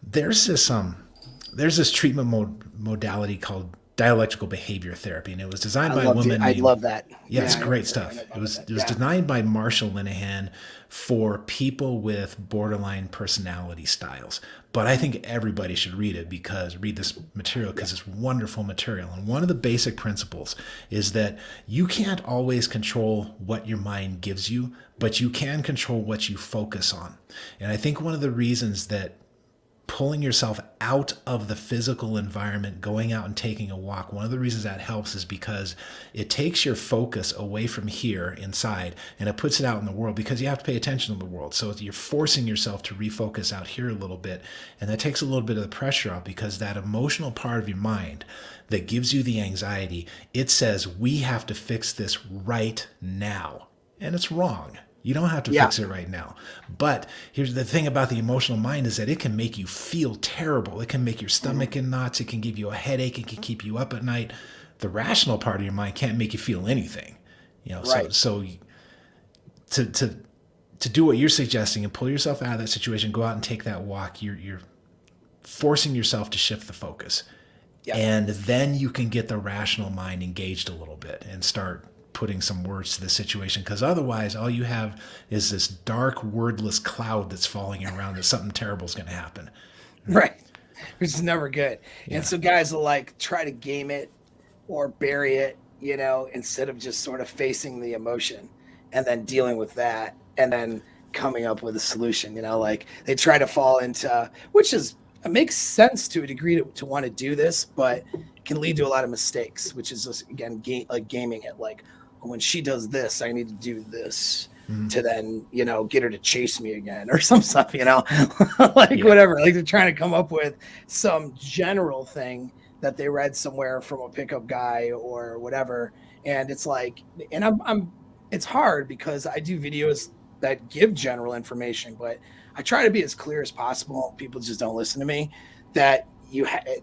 there's this treatment modality called dialectical behavior therapy, and it was designed by a woman. I love that. Yeah, it's great stuff. It was designed by Marshall Linehan for people with borderline personality styles. But I think everybody should read this material because it's wonderful material. And one of the basic principles is that you can't always control what your mind gives you, but you can control what you focus on. And I think one of the reasons that pulling yourself out of the physical environment, going out and taking a walk, one of the reasons that helps is because it takes your focus away from here inside and it puts it out in the world, because you have to pay attention to the world. So you're forcing yourself to refocus out here a little bit. And that takes a little bit of the pressure off, because that emotional part of your mind that gives you the anxiety, it says, we have to fix this right now. And it's wrong. You don't have to fix it right now. But here's the thing about the emotional mind is that it can make you feel terrible. It can make your stomach in knots. It can give you a headache. It can keep you up at night. The rational part of your mind can't make you feel anything. Right. So to do what you're suggesting and pull yourself out of that situation, go out and take that walk, you're forcing yourself to shift the focus. Yeah. And then you can get the rational mind engaged a little bit and start putting some words to the situation, because otherwise all you have is this dark wordless cloud that's falling around that something terrible is going to happen. Right. Which is never good. Yeah. And so guys will try to game it or bury it, instead of just sort of facing the emotion and then dealing with that and then coming up with a solution. They try to fall into, it makes sense to a degree to want to do this, but it can lead to a lot of mistakes, which is just, again, gaming it. When she does this, I need to do this to then, get her to chase me again or some stuff, whatever. They're trying to come up with some general thing that they read somewhere from a pickup guy or whatever. And it's it's hard because I do videos that give general information, but I try to be as clear as possible. People just don't listen to me, that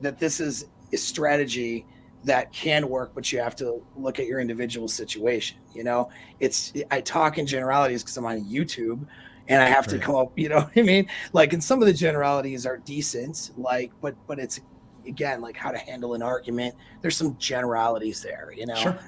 that this is a strategy that can work, but you have to look at your individual situation. I talk in generalities because I'm on YouTube and I have to come up, you know what I mean? And some of the generalities are decent, but it's, again, how to handle an argument. There's some generalities there, Sure.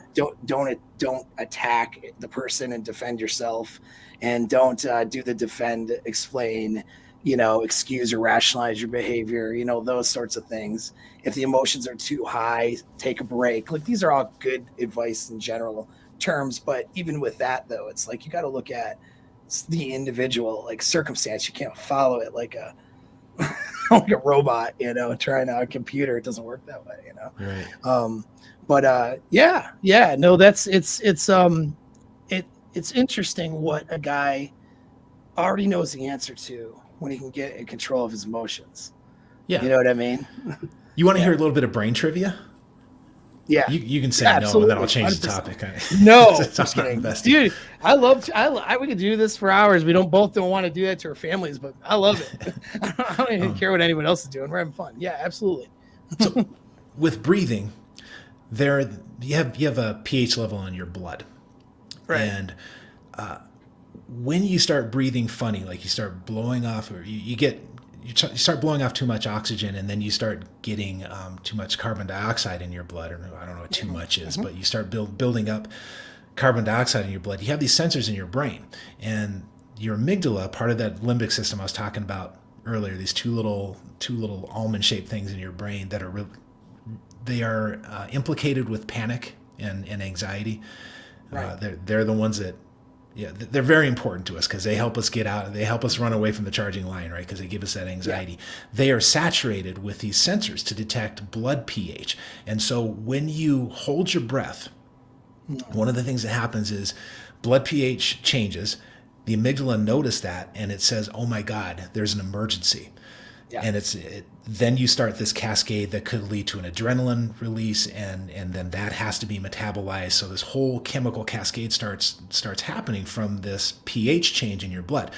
Don't attack the person and defend yourself, and don't do the defend, explain, excuse or rationalize your behavior, those sorts of things. If the emotions are too high, take a break. These are all good advice in general terms. But even with that, though, it's you got to look at the individual like circumstance. You can't follow it like a like a robot, trying on a computer. It doesn't work that way, Right. Yeah, no, it's interesting what a guy already knows the answer to when he can get in control of his emotions. Yeah. You know what I mean? You want to hear a little bit of brain trivia? Yeah. You can say Yeah, no, and then I'll absolutely. change the topic. No, It's just not kidding. investing. Dude, we could do this for hours. We don't want to do that to our families, but I love it. I don't even care what anyone else is doing. We're having fun. Yeah, absolutely. So with breathing, you have a pH level in your blood. Right. And when you start breathing funny, like you start blowing off, or you start blowing off too much oxygen, and then you start getting too much carbon dioxide in your blood, or I don't know what too much is, but you start building up carbon dioxide in your blood. You have these sensors in your brain, and your amygdala, part of that limbic system I was talking about earlier, these two little almond-shaped things in your brain that are implicated with panic and anxiety. Right. They're the ones that, they're very important to us because they help us get out. They help us run away from the charging line, right? Because they give us that anxiety. Yeah. They are saturated with these sensors to detect blood pH. And so when you hold your breath, one of the things that happens is blood pH changes. The amygdala noticed that, and it says, "Oh my God, there's an emergency." Yeah. And then you start this cascade that could lead to an adrenaline release, and then that has to be metabolized. So this whole chemical cascade starts happening from this pH change in your blood.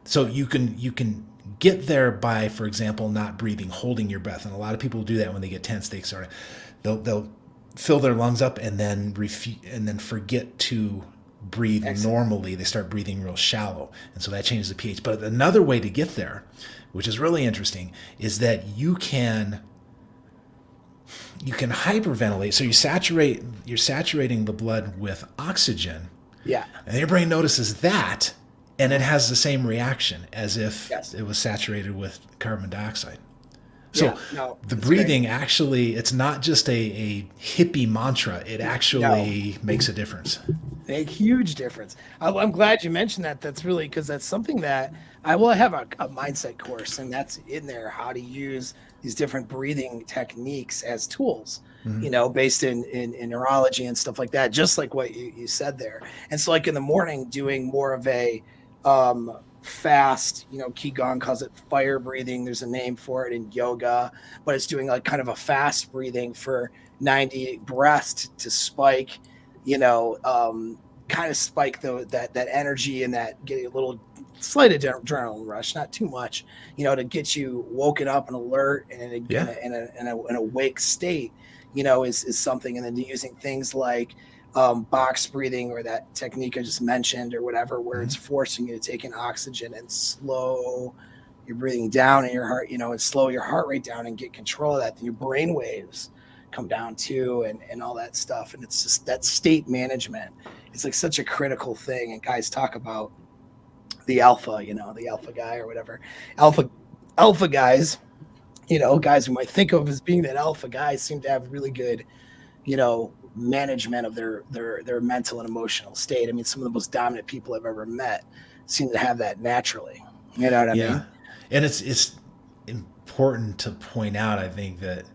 So you can get there by, for example, not breathing, holding your breath. And a lot of people do that when they get tense. They'll fill their lungs up and then forget to breathe normally. They start breathing real shallow, and so that changes the pH. But another way to get there, which is really interesting, is that you can hyperventilate. So you're saturating the blood with oxygen. Yeah. And your brain notices that, and it has the same reaction as if it was saturated with carbon dioxide. So the breathing actually, it's not just a hippie mantra. It actually makes a difference. A huge difference. I'm glad you mentioned that. That's really, because that's something that I have a mindset course, and that's in there, how to use these different breathing techniques as tools, based in neurology and stuff like that, just like what you said there. And so like in the morning, doing more of a fast, Qigong calls it fire breathing. There's a name for it in yoga, but it's doing like kind of a fast breathing for 90 breaths to spike, kind of spike that energy, and that get a little slight adrenaline rush, not too much, to get you woken up and alert and in an awake state, is something. And then using things like box breathing, or that technique I just mentioned, or whatever, where it's forcing you to take in oxygen and slow your breathing down in your heart, and slow your heart rate down and get control of that. Then your brain waves come down too, and all that stuff. And it's just that state management. It's like such a critical thing. And guys talk about the alpha, the alpha guy or whatever. Alpha guys, guys who might think of as being that alpha guy, seem to have really good, management of their mental and emotional state. I mean, some of the most dominant people I've ever met seem to have that naturally. You know what I mean? And it's important to point out, I think, that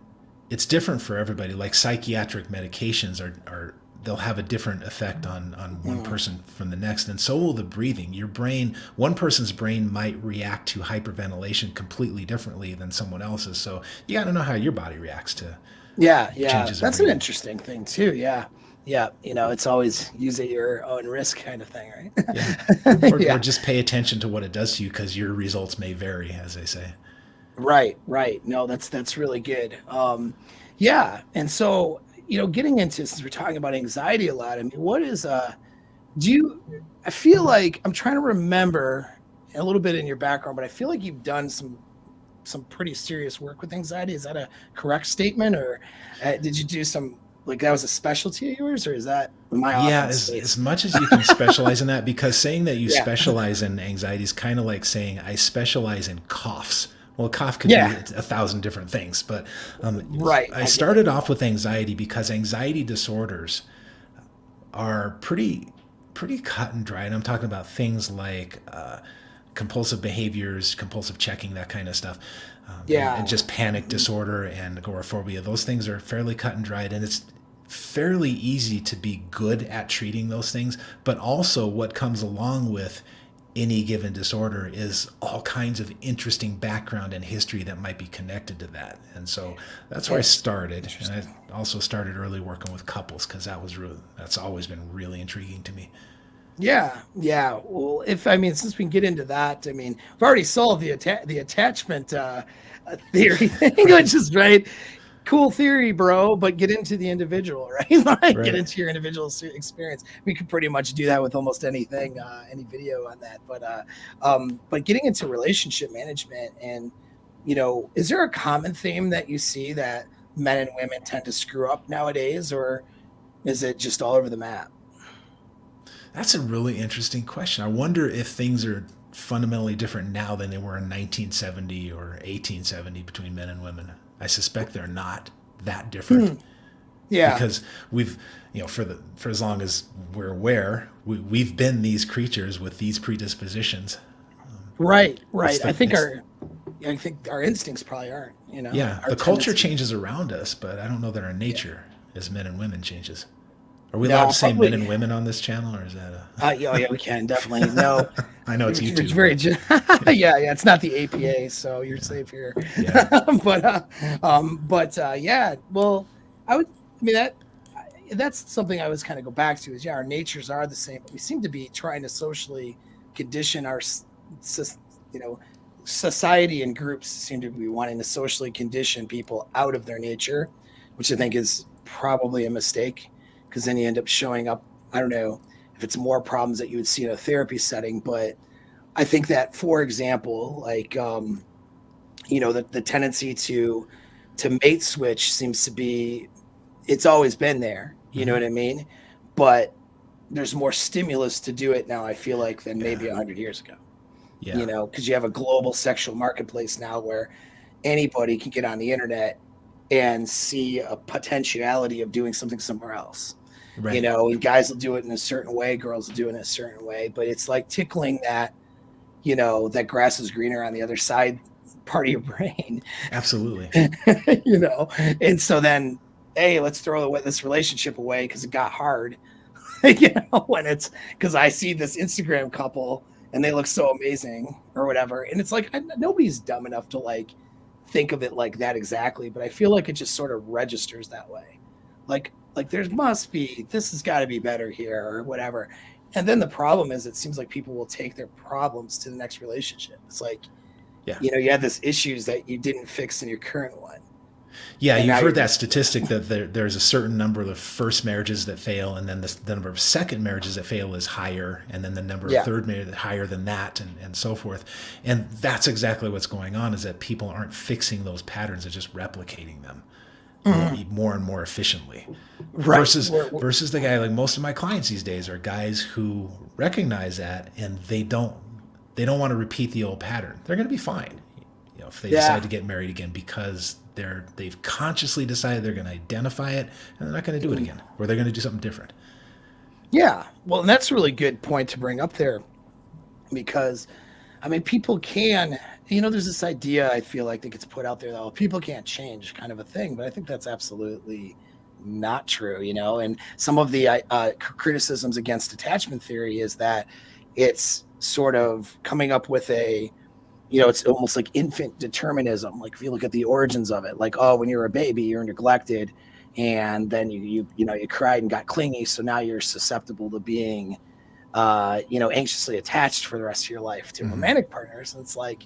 it's different for everybody. Like psychiatric medications are they'll have a different effect on one person from the next, and so will the breathing. Your brain, one person's brain might react to hyperventilation completely differently than someone else's. So you got to know how your body reacts to changes. That's an interesting thing too. Yeah. It's always use at your own risk kind of thing, right? Or just pay attention to what it does to you, because your results may vary, as they say. Right. No, that's really good. And so, getting into, since we're talking about anxiety a lot, I mean, what is, I feel like I'm trying to remember a little bit in your background, but I feel like you've done some pretty serious work with anxiety. Is that a correct statement, or did you do some, like, that was a specialty of yours, or is that as much as you can specialize in that, because saying that you specialize in anxiety is kind of like saying I specialize in coughs. Well, a cough could be 1,000 different things, but I started off with anxiety because anxiety disorders are pretty pretty cut and dry. And I'm talking about things like compulsive behaviors, compulsive checking, that kind of stuff. And just panic disorder and agoraphobia. Those things are fairly cut and dried, and it's fairly easy to be good at treating those things. But also what comes along with any given disorder is all kinds of interesting background and history that might be connected to that. And so that's where I started. And I also started early working with couples because that's always been really intriguing to me. Yeah. Well, since we can get into that, we've already solved the attachment theory thing, which is right. Cool theory, bro, but get into the individual, right? Get into your individual experience. We could pretty much do that with almost anything, any video on that. But getting into relationship management, and is there a common theme that you see that men and women tend to screw up nowadays, or is it just all over the map? That's a really interesting question. I wonder if things are fundamentally different now than they were in 1970 or 1870 between men and women. I suspect they're not that different. Yeah. Because we've, for as long as we're aware, we've been these creatures with these predispositions. Right. I think our instincts probably aren't, Yeah. The culture changes around us, but I don't know that our nature as men and women changes. Are we allowed to say men and women on this channel, or is that yeah, we can definitely. No, I know it's YouTube. It's very, yeah. It's not the APA, so you're safe here. Yeah. Yeah. Well, that's something I was kind of go back to is our natures are the same, but we seem to be trying to socially condition our, society and groups seem to be wanting to socially condition people out of their nature, which I think is probably a mistake. Because then you end up showing up, I don't know if it's more problems that you would see in a therapy setting, but I think that, for example, like, the tendency to mate switch seems to be, it's always been there, you know what I mean? But there's more stimulus to do it now, I feel like, than maybe 100 years ago. Yeah. Because you have a global sexual marketplace now where anybody can get on the internet and see a potentiality of doing something somewhere else. Right. And guys will do it in a certain way, girls will do it in a certain way, but it's like tickling that, that grass is greener on the other side part of your brain. Absolutely. And so then, hey, let's throw this relationship away because it got hard. When it's because I see this Instagram couple and they look so amazing or whatever. And it's like, nobody's dumb enough to like think of it like that exactly, but I feel like it just sort of registers that way. Like there must be, this has got to be better here or whatever. And then the problem is it seems like people will take their problems to the next relationship. It's like, you had this issues that you didn't fix in your current one. Yeah, you've heard that statistic that there's a certain number of first marriages that fail, and then the number of second marriages that fail is higher, and then the number of third marriages higher than that, and so forth. And that's exactly what's going on, is that people aren't fixing those patterns, they're just replicating them more and more efficiently. Right. Versus the guy, like most of my clients these days are guys who recognize that, and they don't want to repeat the old pattern. They're going to be fine, if they decide to get married again, because they've consciously decided they're going to identify it, and they're not going to do it again, or they're going to do something different. Yeah. Well, and that's a really good point to bring up there, because people can, there's this idea I feel like that gets put out there that people can't change, kind of a thing, but I think that's absolutely not true, and some of the criticisms against attachment theory is that it's sort of coming up with it's almost like infant determinism. Like if you look at the origins of it, like, when you were a baby, you were neglected, and then you cried and got clingy, so now you're susceptible to being anxiously attached for the rest of your life to romantic partners. And it's like,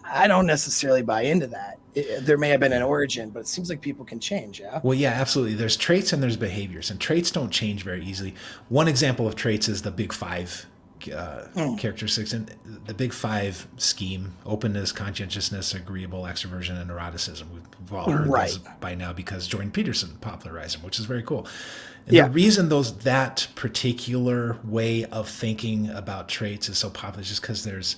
I don't necessarily buy into that. There may have been an origin, but it seems like people can change. Yeah. Well, yeah, absolutely. There's traits and there's behaviors, and traits don't change very easily. One example of traits is the big five characteristics, and the big five scheme: openness, conscientiousness, agreeable, extroversion, and neuroticism. We've all heard those by now because Jordan Peterson popularized them, which is very cool. And the reason that particular way of thinking about traits is so popular is just because there's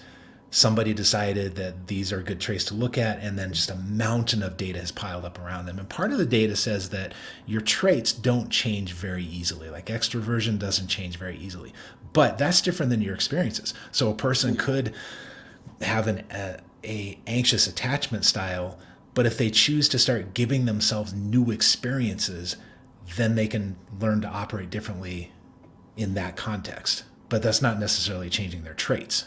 somebody decided that these are good traits to look at, and then just a mountain of data has piled up around them. And part of the data says that your traits don't change very easily. Like extroversion doesn't change very easily, but that's different than your experiences. So a person could have a anxious attachment style, but if they choose to start giving themselves new experiences, then they can learn to operate differently in that context. But that's not necessarily changing their traits.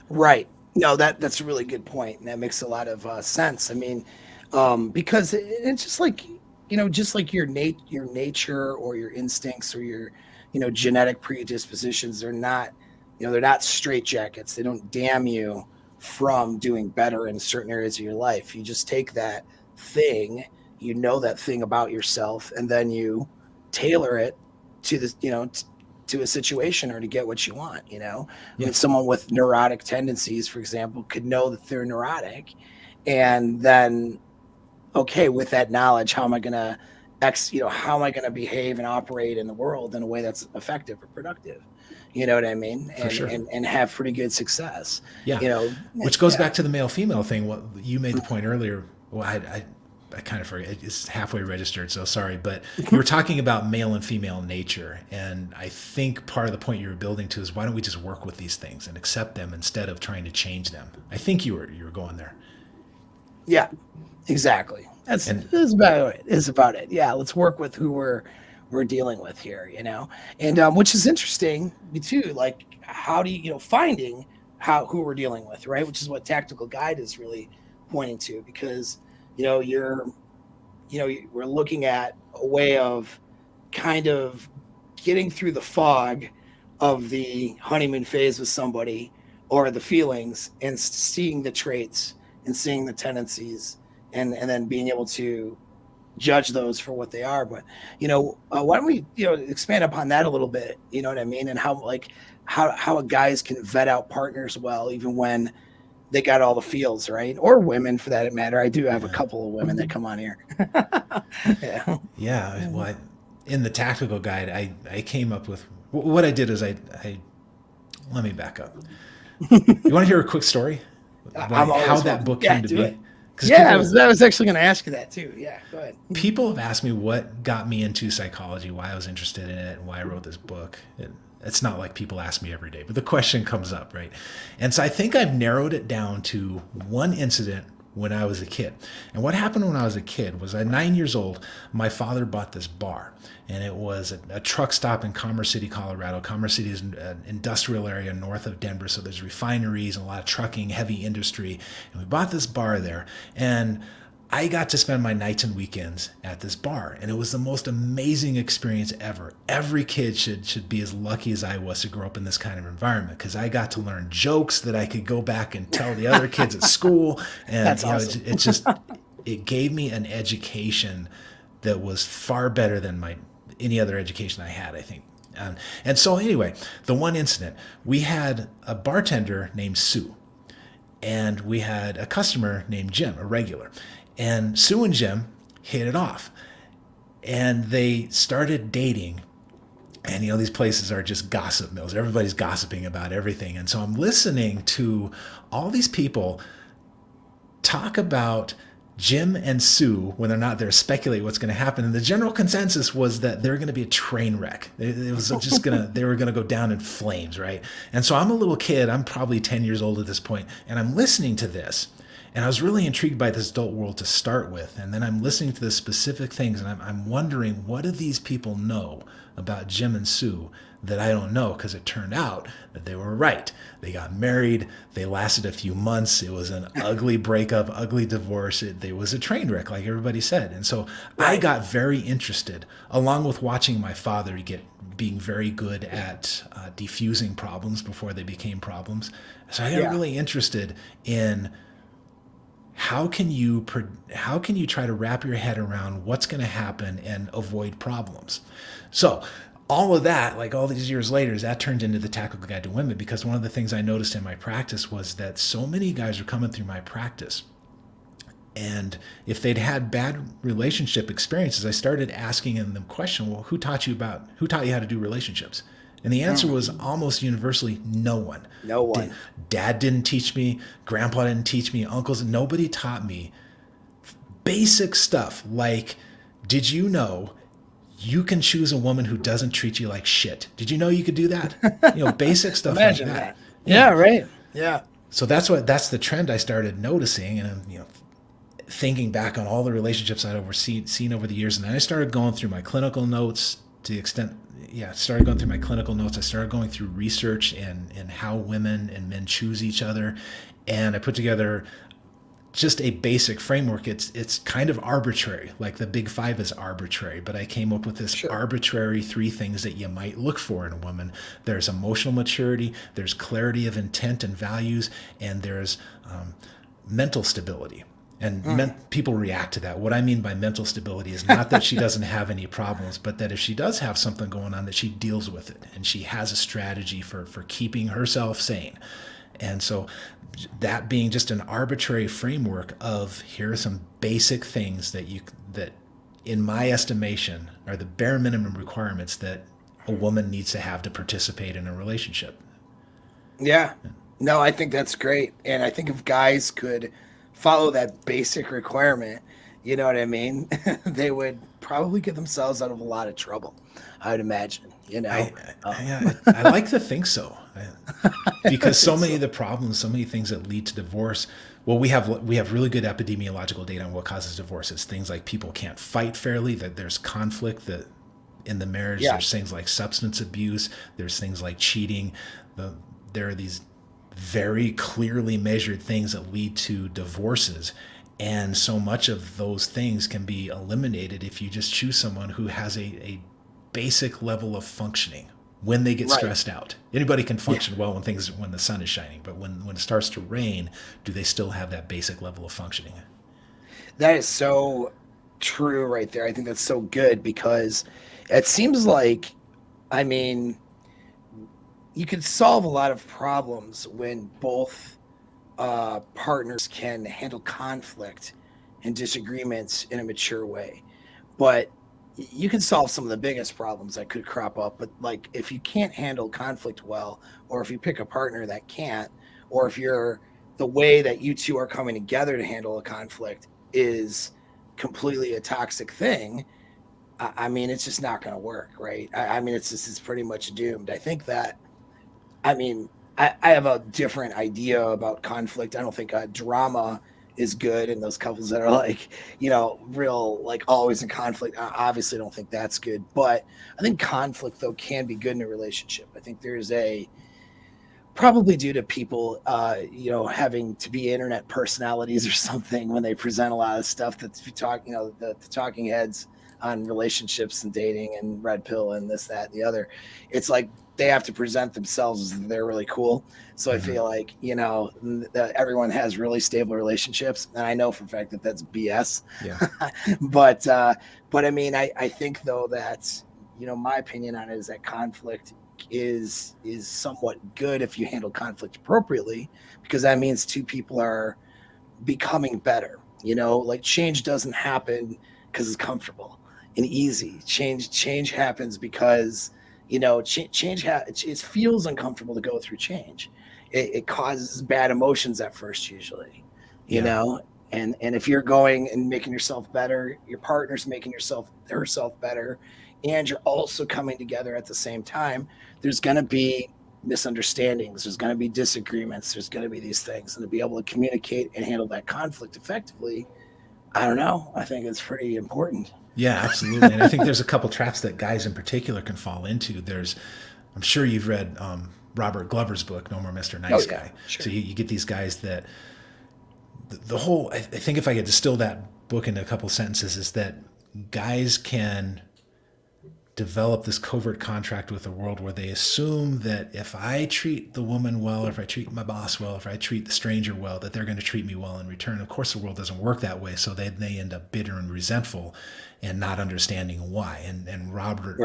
Right. No, that's a really good point, and that makes a lot of sense. I mean, because it's just like, just like your nature or your instincts or your genetic predispositions. They're not straitjackets. They don't damn you from doing better in certain areas of your life. You just take that thing, that thing about yourself, and then you tailor it to the to a situation or to get what you want. I Yeah. mean, someone with neurotic tendencies, for example, could know that they're neurotic, and then, okay, with that knowledge, how am I going to how am I going to behave and operate in the world in a way that's effective or productive? You know what I mean? For And sure. have pretty good success. Yeah. You know, Which goes yeah. back to the male female thing. What you made the point earlier. Well, I kind of forget. It's halfway registered, so sorry. But you were talking about male and female nature. And I think part of the point you were building to is, why don't we just work with these things and accept them instead of trying to change them? I think you were going there. Yeah, exactly. That's And is about it. Is about it. Yeah, let's work with who we're dealing with here. And which is interesting too. Like, how do finding who we're dealing with, right? Which is what Tactical Guide is really pointing to, because you're we're looking at a way of kind of getting through the fog of the honeymoon phase with somebody, or the feelings, and seeing the traits and seeing the tendencies, and then being able to judge those for what they are. But why don't we expand upon that a little bit? You know what I mean? And how, like, how guys can vet out partners well, even when they got all the feels, right? Or women, for that matter. I do have a yeah, couple of women that come on here. Yeah. yeah. Well, in the Tactical Guide, I came up with what I did is I let me back up. You want to hear a quick story? I'm How always that welcome. book Yeah, came to do it. be? Because Yeah, I was actually going to ask you that too. Yeah, go ahead. people have asked me what got me into psychology, why I was interested in it, and why I wrote this book. It's not like people ask me every day, but the question comes up, right? And so I think I've narrowed it down to one incident when I was a kid. And what happened when I was a kid was, at 9 years old, my father bought this bar. And it was a truck stop in Commerce City, Colorado. Commerce City is an industrial area north of Denver, so there's refineries and a lot of trucking, heavy industry. And we bought this bar there. And I got to spend my nights and weekends at this bar, and it was the most amazing experience ever. Every kid should be as lucky as I was to grow up in this kind of environment, because I got to learn jokes that I could go back and tell the other kids at school, and That's awesome. it just it gave me an education that was far better than any other education I had, I think. And so anyway, the one incident, we had a bartender named Sue, and we had a customer named Jim, a regular. And Sue and Jim hit it off, and they started dating. And these places are just gossip mills. Everybody's gossiping about everything. And so I'm listening to all these people talk about Jim and Sue when they're not there, speculate what's going to happen. And the general consensus was that they're going to be a train wreck. It was just they were going to go down in flames, right? And so I'm a little kid. I'm probably 10 years old at this point, and I'm listening to this. And I was really intrigued by this adult world to start with. And then I'm listening to the specific things, and I'm wondering, what do these people know about Jim and Sue that I don't know? Because it turned out that they were right. They got married. They lasted a few months. It was an ugly breakup, ugly divorce. It was a train wreck, like everybody said. And so I got very interested, along with watching my father being very good at defusing problems before they became problems. So I got really interested in, how can you try to wrap your head around what's going to happen and avoid problems? So all of that, like all these years later, that turned into the Tactical Guide to Women, because one of the things I noticed in my practice was that so many guys are coming through my practice, and if they'd had bad relationship experiences, I started asking them the question, well, who taught you how to do relationships? And the answer was almost universally no one. No one. Dad didn't teach me, grandpa didn't teach me, uncles, nobody taught me basic stuff like, did you know you can choose a woman who doesn't treat you like shit? Did you know you could do that? Basic stuff like Imagine that. that. Yeah, right. Yeah. So that's the trend I started noticing, and thinking back on all the relationships I'd seen over the years, and then I started going through my clinical notes to the extent, started going through my clinical notes. I started going through research and how women and men choose each other, and I put together just a basic framework. It's kind of arbitrary, like the big five is arbitrary, but I came up with this arbitrary 3 things that you might look for in a woman. There's emotional maturity, there's clarity of intent and values, and there's mental stability. And people react to that. What I mean by mental stability is not that she doesn't have any problems, but that if she does have something going on, that she deals with it and she has a strategy for keeping herself sane. And so that being just an arbitrary framework of, here are some basic things that in my estimation are the bare minimum requirements that a woman needs to have to participate in a relationship. Yeah. No, I think that's great. And I think if guys could follow that basic requirement, you know what I mean? They would probably get themselves out of a lot of trouble, I would imagine, I like to think so. Because so many of the problems, so many things that lead to divorce, well, we have really good epidemiological data on what causes divorce. It's things like people can't fight fairly, that there's conflict that in the marriage, there's things like substance abuse, there's things like cheating. There are these very clearly measured things that lead to divorces. And so much of those things can be eliminated if you just choose someone who has a basic level of functioning when they get stressed out. Anybody can function well when the sun is shining, but when it starts to rain, do they still have that basic level of functioning? That is so true right there. I think that's so good because it seems like, I mean, you can solve a lot of problems when both partners can handle conflict and disagreements in a mature way. But you can solve some of the biggest problems that could crop up. But like, if you can't handle conflict well, or if you pick a partner that can't, or if the way that you two are coming together to handle a conflict is completely a toxic thing, I mean, it's just not going to work, right? I mean, it's pretty much doomed. I think that, I mean, I have a different idea about conflict. I don't think drama is good, and those couples that are like, real, like always in conflict, I obviously don't think that's good. But I think conflict, though, can be good in a relationship. I think there's probably due to people, having to be internet personalities or something when they present a lot of stuff that's talking, the talking heads on relationships and dating and red pill and this, that, and the other. It's like they have to present themselves as if they're really cool. So I feel like, everyone has really stable relationships. And I know for a fact that that's BS. Yeah. but I mean, I think though that, my opinion on it is that conflict is somewhat good if you handle conflict appropriately, because that means two people are becoming better. Like change doesn't happen because it's comfortable and easy. Change happens because it feels uncomfortable to go through change. It causes bad emotions at first, usually, and if you're going and making yourself better, your partner's making herself better, and you're also coming together at the same time, there's going to be misunderstandings, there's going to be disagreements, there's going to be these things, and to be able to communicate and handle that conflict effectively, I don't know, I think it's pretty important. Yeah, absolutely. And I think there's a couple traps that guys in particular can fall into. I'm sure you've read Robert Glover's book, No More Mr. Nice Guy. Sure. So you get these guys that I think if I could distill that book into a couple sentences, is that guys can develop this covert contract with the world where they assume that if I treat the woman well, or if I treat my boss well, if I treat the stranger well, that they're going to treat me well in return. Of course, the world doesn't work that way, so they end up bitter and resentful and not understanding why. And Robert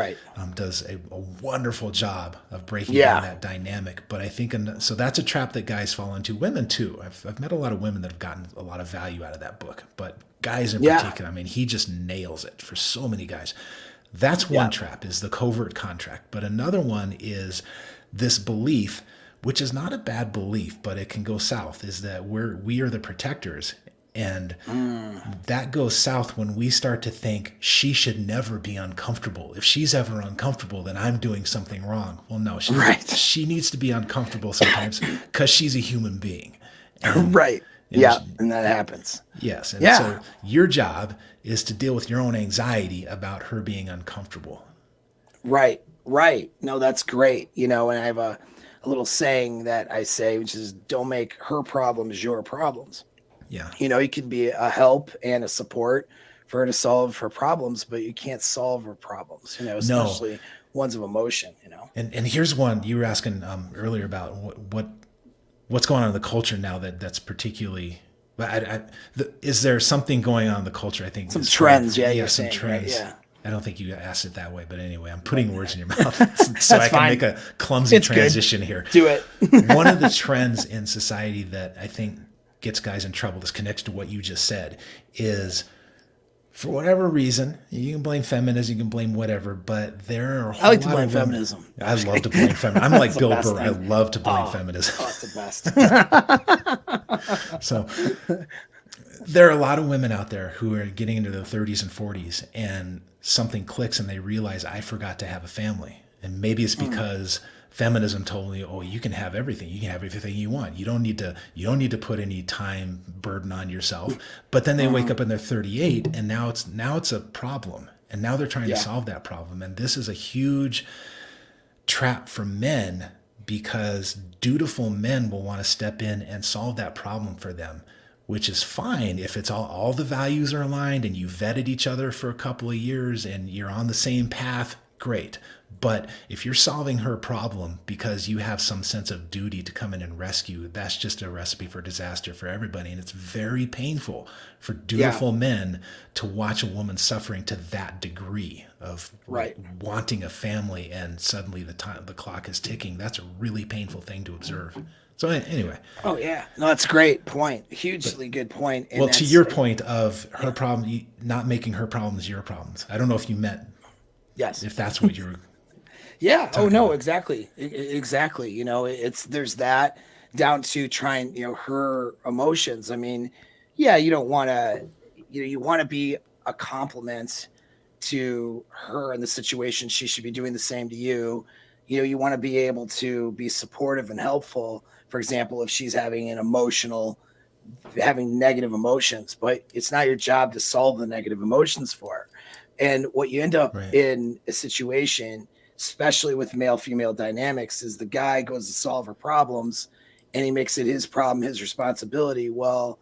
does a wonderful job of breaking down that dynamic. But I think, so that's a trap that guys fall into. Women too. I've met a lot of women that have gotten a lot of value out of that book. But guys in particular, I mean, he just nails it for so many guys. That's Yeah. one trap, is the covert contract. But another one is this belief, which is not a bad belief, but it can go south, is that we are the protectors. And Mm. that goes south when we start to think she should never be uncomfortable. If she's ever uncomfortable, then I'm doing something wrong. Well, no, Right. she needs to be uncomfortable sometimes because she's a human being. And Right. and Yeah. And that happens. yes, and Yeah. so your job is to deal with your own anxiety about her being uncomfortable. Right. Right. No, that's great. And I have a little saying that I say, which is don't make her problems your problems. Yeah. You can be a help and a support for her to solve her problems, but you can't solve her problems, No. especially ones of emotion. And here's one you were asking earlier about what's going on in the culture now that's particularly. But is there something going on in the culture? I think Some is trends, probably, yeah, yeah, you're some saying, right? trends. Yeah. I don't think you asked it that way, but anyway, I'm putting words in your mouth so I That's can fine. make a clumsy It's good. transition here. Do it. One of the trends in society that I think gets guys in trouble, this connects to what you just said, is for whatever reason, you can blame feminism, you can blame whatever, but there are a whole I like to lot blame of women- feminism. I love to blame feminism. I'm like That's the Bill best Burr. I thing. love to blame Oh, feminism. it's the best. So there are a lot of women out there who are getting into their 30s and 40s and something clicks and they realize I forgot to have a family. And maybe it's because feminism told me, oh, you can have everything. You can have everything you want. You don't need to put any time burden on yourself. But then they wake up and they're 38 and now it's a problem. And now they're trying Yeah. to solve that problem. And this is a huge trap for men because dutiful men will want to step in and solve that problem for them, which is fine if it's all the values are aligned and you vetted each other for a couple of years and you're on the same path, great. But if you're solving her problem because you have some sense of duty to come in and rescue, that's just a recipe for disaster for everybody. And it's very painful for dutiful men to watch a woman suffering to that degree of Right. wanting a family and suddenly the clock is ticking. That's a really painful thing to observe. So anyway, Oh yeah. No, that's a great point. Hugely good point. And well, to that's- your point of her problem, not making her problems your problems. I don't know if you meant Yes. if that's what you're. Yeah. Oh talking no, about. exactly. Exactly. There's that down to trying, her emotions. I mean, yeah, you don't want to, you want to be a compliment to her in the situation. She should be doing the same to you. You want to be able to be supportive and helpful. For example, if she's having having negative emotions, but it's not your job to solve the negative emotions for her. And what you end up Right. in a situation, especially with male female dynamics, is the guy goes to solve her problems and he makes it his problem, his responsibility. Well,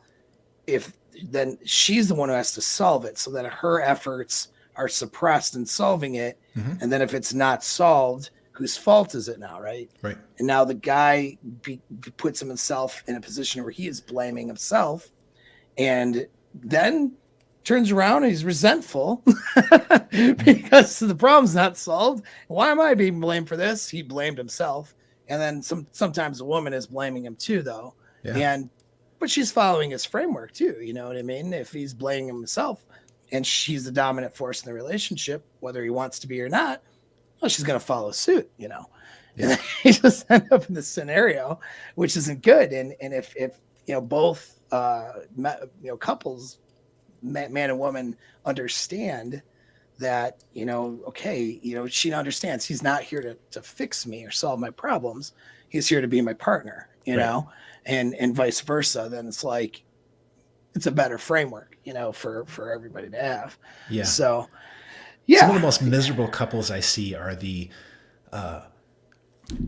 if then she's the one who has to solve it, so then her efforts are suppressed in solving it. Mhm. And then if it's not solved, whose fault is it now, right? Right. And now the guy puts himself in a position where he is blaming himself, and then turns around and he's resentful because the problem's not solved. Why am I being blamed for this? He blamed himself. And then sometimes a woman is blaming him too, though. Yeah. But she's following his framework too. You know what I mean? If he's blaming himself and she's the dominant force in the relationship, whether he wants to be or not, well, she's going to follow suit, Yeah. And he just end up in this scenario, which isn't good. And if both couples, man and woman, understand that okay, she understands he's not here to fix me or solve my problems. He's here to be my partner, Right. and vice versa. Then it's like it's a better framework, for everybody to have. Yeah. So Some of the most miserable couples I see are the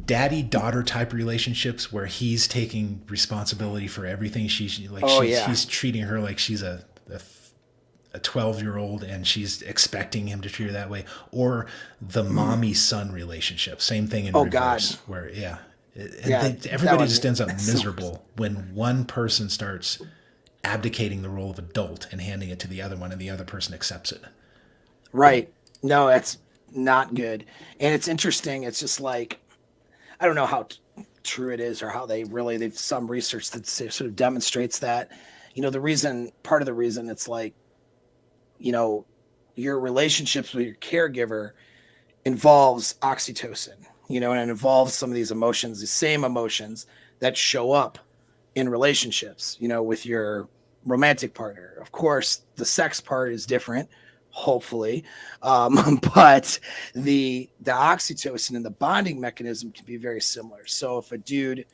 daddy-daughter type relationships where he's taking responsibility for everything. He's treating her like she's a 12-year-old and she's expecting him to treat her that way. Or the mommy-son relationship. Same thing in reverse. God. Where, yeah. That Everybody one- just ends up that's so- miserable when one person starts abdicating the role of adult and handing it to the other one and the other person accepts it. Right. No, that's not good. And it's interesting. It's just like, I don't know how true it is or how they've some research that sort of demonstrates that, part of the reason it's like, your relationships with your caregiver involves oxytocin, and it involves some of these emotions, the same emotions that show up in relationships, with your romantic partner. Of course, the sex part is different, hopefully, but the oxytocin and the bonding mechanism can be very similar. So if a dude,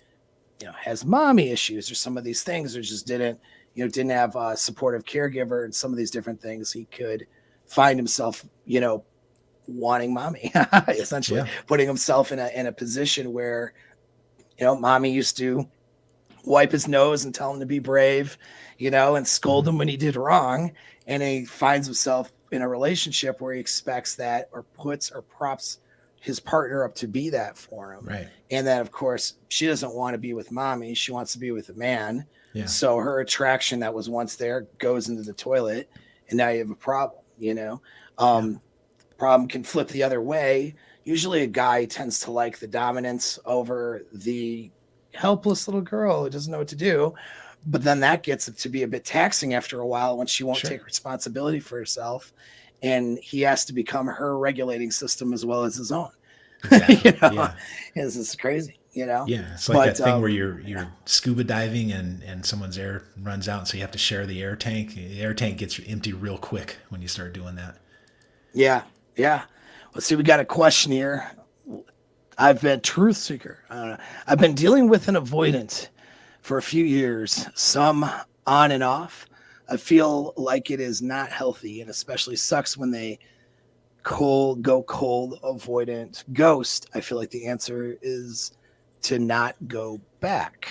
has mommy issues or some of these things, or just didn't have a supportive caregiver and some of these different things, he could find himself, wanting mommy, essentially Yeah. putting himself in a position where, mommy used to wipe his nose and tell him to be brave, and scold him when he did wrong. And he finds himself in a relationship where he expects that, or puts or props his partner up to be that for him. Right. And then, of course, she doesn't want to be with mommy. She wants to be with a man. Yeah. So her attraction that was once there goes into the toilet, and now you have a problem, Problem can flip the other way. Usually a guy tends to like the dominance over the helpless little girl who doesn't know what to do. But then that gets to be a bit taxing after a while when she won't Sure. take responsibility for herself. And he has to become her regulating system as well as his own. Exactly. Yeah. This is crazy, Yeah. It's like that thing where you're scuba diving and someone's air runs out, so you have to share the air tank. The air tank gets empty real quick when you start doing that. Yeah. Yeah. Let's see. We got a question here. I've been truth seeker. I don't know. I've been dealing with an avoidant for a few years, some on and off. I feel like it is not healthy, and especially sucks when they go cold, avoidant, ghost. I feel like the answer is to not go back.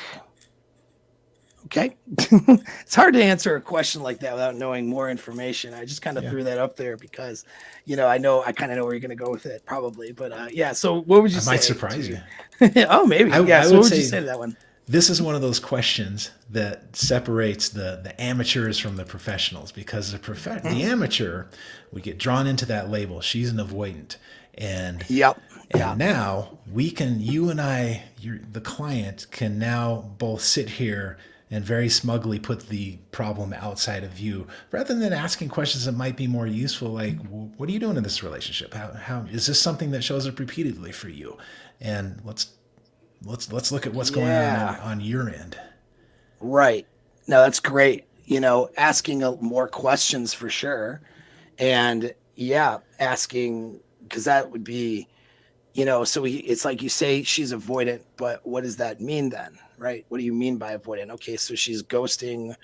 Okay. It's hard to answer a question like that without knowing more information. I just kind of threw that up there because, I kind of know where you're going to go with it probably. But yeah, so what would you say? Might surprise you. Oh, maybe. I So would what would say you say to that one? This is one of those questions that separates the amateurs from the professionals, because the amateur, we get drawn into that label. She's an avoidant. And Yep. And now you and I, the client, can now both sit here and very smugly put the problem outside of you, rather than asking questions that might be more useful, like, what are you doing in this relationship? How is this something that shows up repeatedly for you? And let's look at what's going on your end. Right. No, that's great. Asking more questions for sure. And asking, because that would be, it's like you say she's avoidant, but what does that mean then? Right? What do you mean by avoidant? Okay, so she's ghosting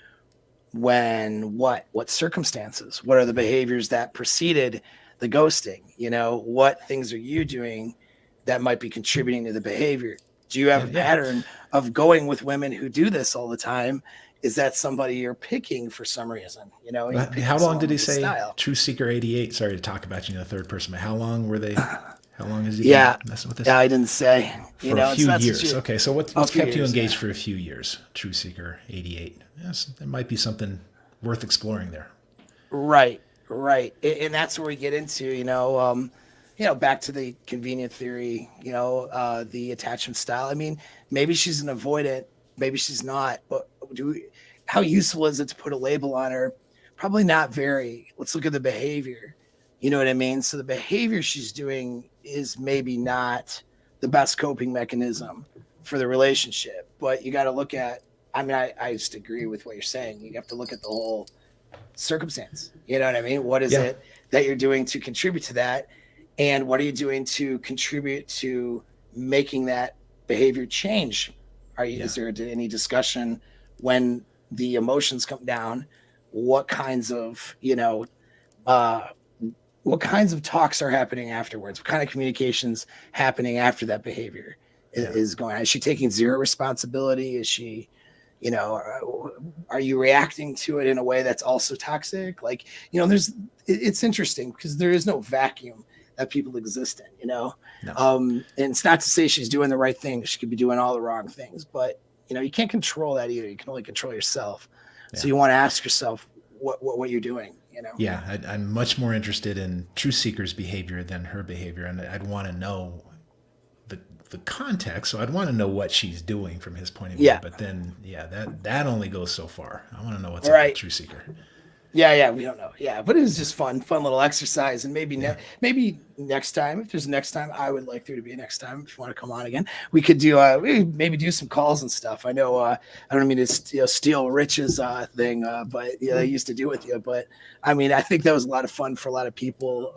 when what? What circumstances? What are the behaviors that preceded the ghosting? What things are you doing that might be contributing to the behavior? Do you have a pattern of going with women who do this all the time? Is that somebody you're picking for some reason? How long did he say? Style. True Seeker 88. Sorry to talk about you in the third person, but how long were they? How long is he messing with this? Yeah, I didn't say. For a few years. Okay, so what's kept you engaged for a few years? True Seeker 88. Yes, there might be something worth exploring there. Right. And that's where we get into, back to the convenient theory, the attachment style. I mean, maybe she's an avoidant, maybe she's not, but how useful is it to put a label on her? Probably not very. Let's look at the behavior. You know what I mean? So the behavior she's doing is maybe not the best coping mechanism for the relationship, but you got to look at, I just agree with what you're saying. You have to look at the whole circumstance. You know what I mean? What is it that you're doing to contribute to that? And what are you doing to contribute to making that behavior change? Is there any discussion when the emotions come down? What kinds of, what kinds of talks are happening afterwards? What kind of communications happening after that behavior is going on? Is she taking zero responsibility? Is she, are you reacting to it in a way that's also toxic? Like, it's interesting because there is no vacuum that people exist in, No. And it's not to say she's doing the right thing. She could be doing all the wrong things, but you can't control that either. You can only control yourself. Yeah. So you want to ask yourself what you're doing, Yeah. I'm much more interested in True Seeker's behavior than her behavior. And I'd want to know the context. So I'd want to know what she's doing from his point of view. Yeah. But then, that only goes so far. I want to know what's up with True Seeker. Yeah, we don't know. Yeah, but it was just fun little exercise, and maybe next time, if there's a next time, I would like there to be a next time. If you want to come on again, we could do we maybe do some calls and stuff. I know I don't mean to steal Rich's thing, but yeah, I used to do with you. But I mean, I think that was a lot of fun for a lot of people,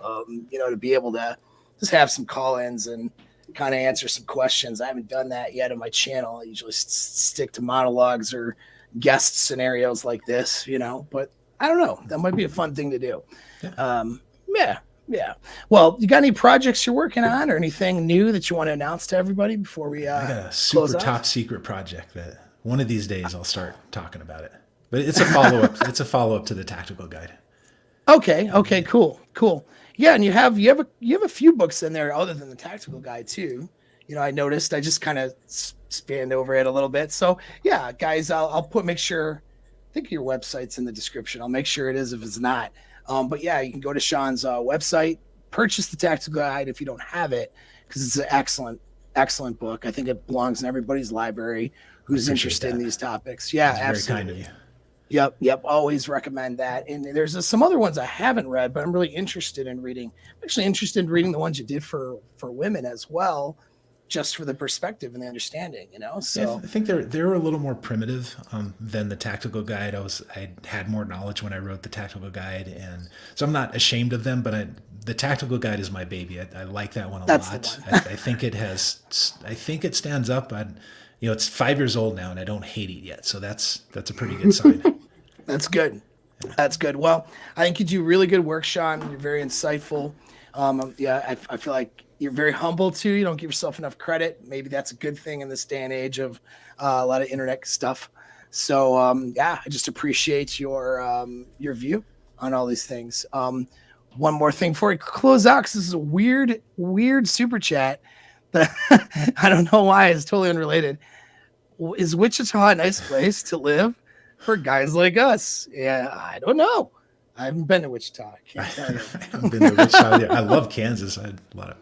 to be able to just have some call-ins and kind of answer some questions. I haven't done that yet on my channel. I usually stick to monologues or guest scenarios like this, but I don't know. That might be a fun thing to do. Yeah. Well, you got any projects you're working on or anything new that you want to announce to everybody before we I got a super top secret project that one of these days I'll start talking about it. But it's a follow-up. It's a follow-up to the tactical guide. Okay, cool. Yeah, and you have a few books in there other than the tactical guide too. I noticed. I just kind of spanned over it a little bit. So yeah, guys, I'll make sure. I think your website's in the description. I'll make sure it is if it's not. But yeah, you can go to Shawn's website, purchase the tactical guide if you don't have it, because it's an excellent book. I think it belongs in everybody's library who's interested in these topics. Yeah, that's absolutely. Very kind of you. Yep. Always recommend that. And there's some other ones I haven't read, but I'm really interested in reading. I'm actually interested in reading the ones you did for women as well, just for the perspective and the understanding, So yeah, I think they're a little more primitive than the tactical guide. I had more knowledge when I wrote the tactical guide, and so I'm not ashamed of them. But the tactical guide is my baby. I like that one a lot. I think it stands up. It's 5 years old now, and I don't hate it yet. So that's a pretty good sign. That's good. That's good. Well, I think you do really good work, Shawn. You're very insightful. I feel like you're very humble too. You don't give yourself enough credit. Maybe that's a good thing in this day and age of a lot of internet stuff. So I just appreciate your view on all these things. One more thing before we close out, because this is a weird super chat that I don't know why, it's totally unrelated. Is Wichita a nice place to live for guys like us? Yeah, I don't know. I haven't been to Wichita. I can't tell you. I haven't been to Wichita yet. I love Kansas. I had a lot of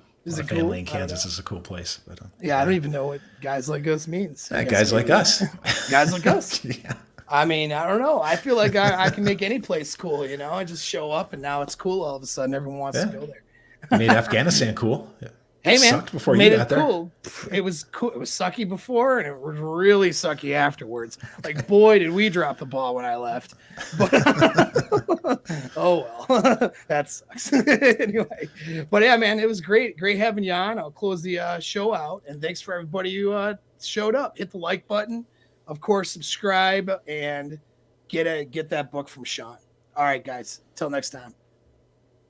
family in Kansas. It's a cool place. But, I don't even know what guys like us means. Guys like us. Guys like us. Yeah. I mean, I don't know. I feel like I can make any place cool, I just show up and now it's cool all of a sudden. Everyone wants to go there. Made Afghanistan cool. Yeah. Hey man, sucked before you got there. Cool. It was cool. It was sucky before, and it was really sucky afterwards. Like, boy, did we drop the ball when I left. But oh well, that sucks. Anyway, but yeah, man, it was great having you on. I'll close the show out, and thanks for everybody who showed up. Hit the like button, of course, subscribe, and get that book from Shawn. All right, guys, till next time.